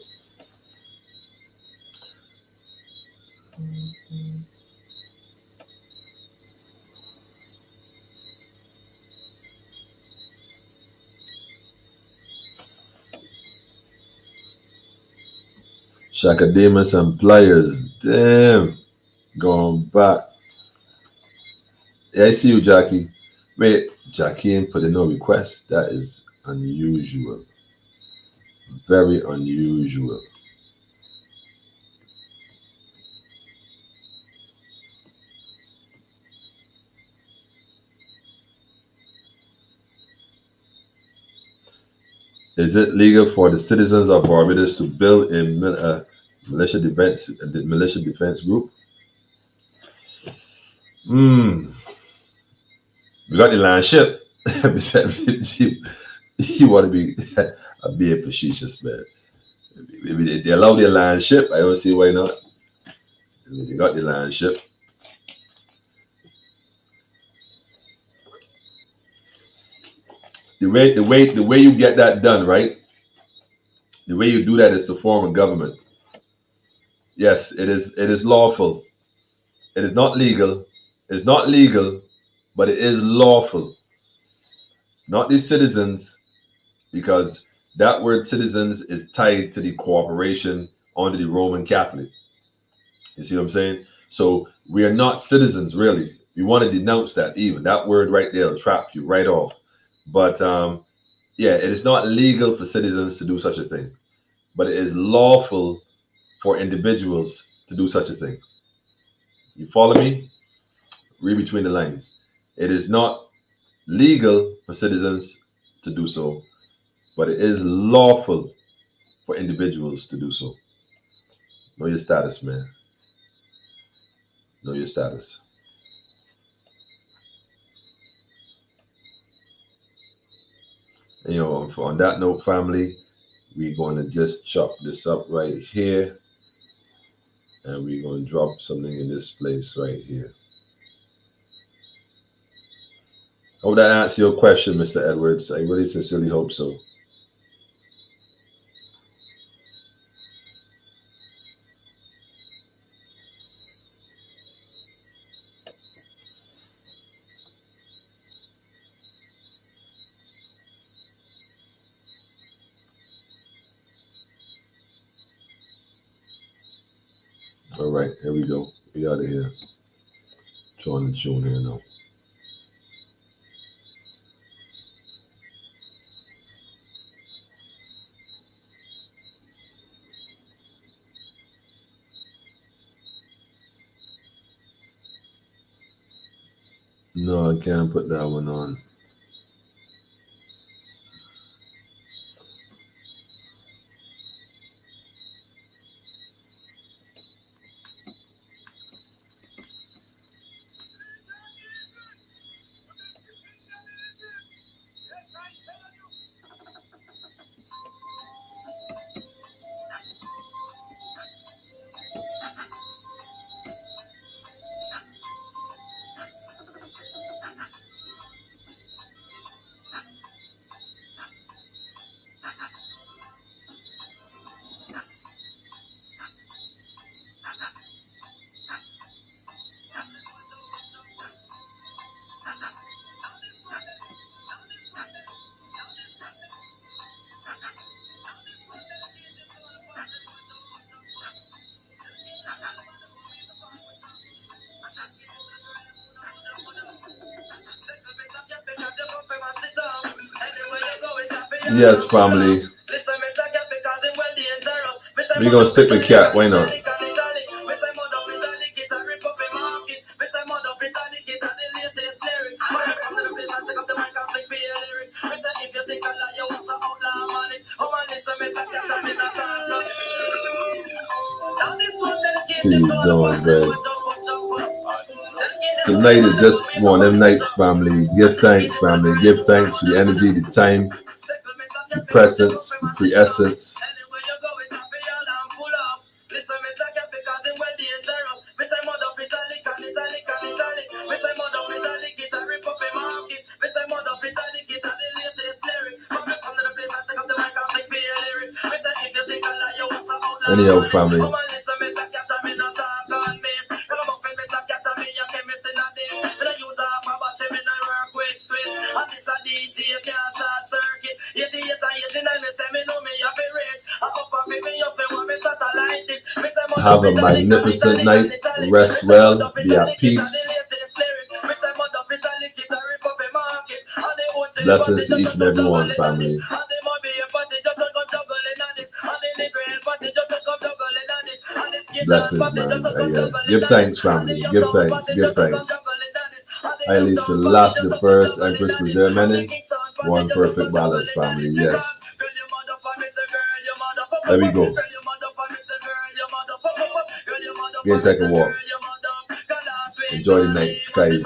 Shaka Demus and Pliers. Damn. Going back. Yeah, I see you, Jackie. Wait, Jackie ain't put in no request. That is unusual. Very unusual. Is it legal for the citizens of Barbados to build a militia defense group? We got the land ship. You want to be being facetious, man. If they allow the land ship, I don't see why not. They got the land ship. The way you get that done, right? The way you do that is to form a government. Yes, it is lawful. It is not legal. It's not legal, but it is lawful. Not these citizens, because That word citizens is tied to the cooperation under the Roman Catholic. You see what I'm saying? So we are not citizens, really. We want to denounce that. Even that word right there will trap you right off. But yeah, it is not legal for citizens to do such a thing, but it is lawful for individuals to do such a thing. You follow me? Read between the lines. It is not legal for citizens to do so, but it is lawful for individuals to do so. Know your status, man. Know your status. And, on that note, family, we're going to just chop this up right here, and we're going to drop something in this place right here. Hope that answers your question, Mr. Edwards. I really sincerely hope so. All right, here we go. We out of here. Trying to tune here now. No, I can't put that one on. Yes, family. We're going to stick with cat. Why not? She's doing good. Tonight is just one of them nights, family. Give thanks, family. Give thanks for the energy, the time, the presence, the pre-essence. Anyhow, family. Have a magnificent night. Rest well. Be at peace. Blessings to each and every one, family. Blessings, man. Yeah. Give thanks, family. Give thanks. Give thanks. Haile Selassie the first, Empress Preserve Menen. One perfect balance, family. Yes. There we go. Go and take a walk. Enjoy the night skies.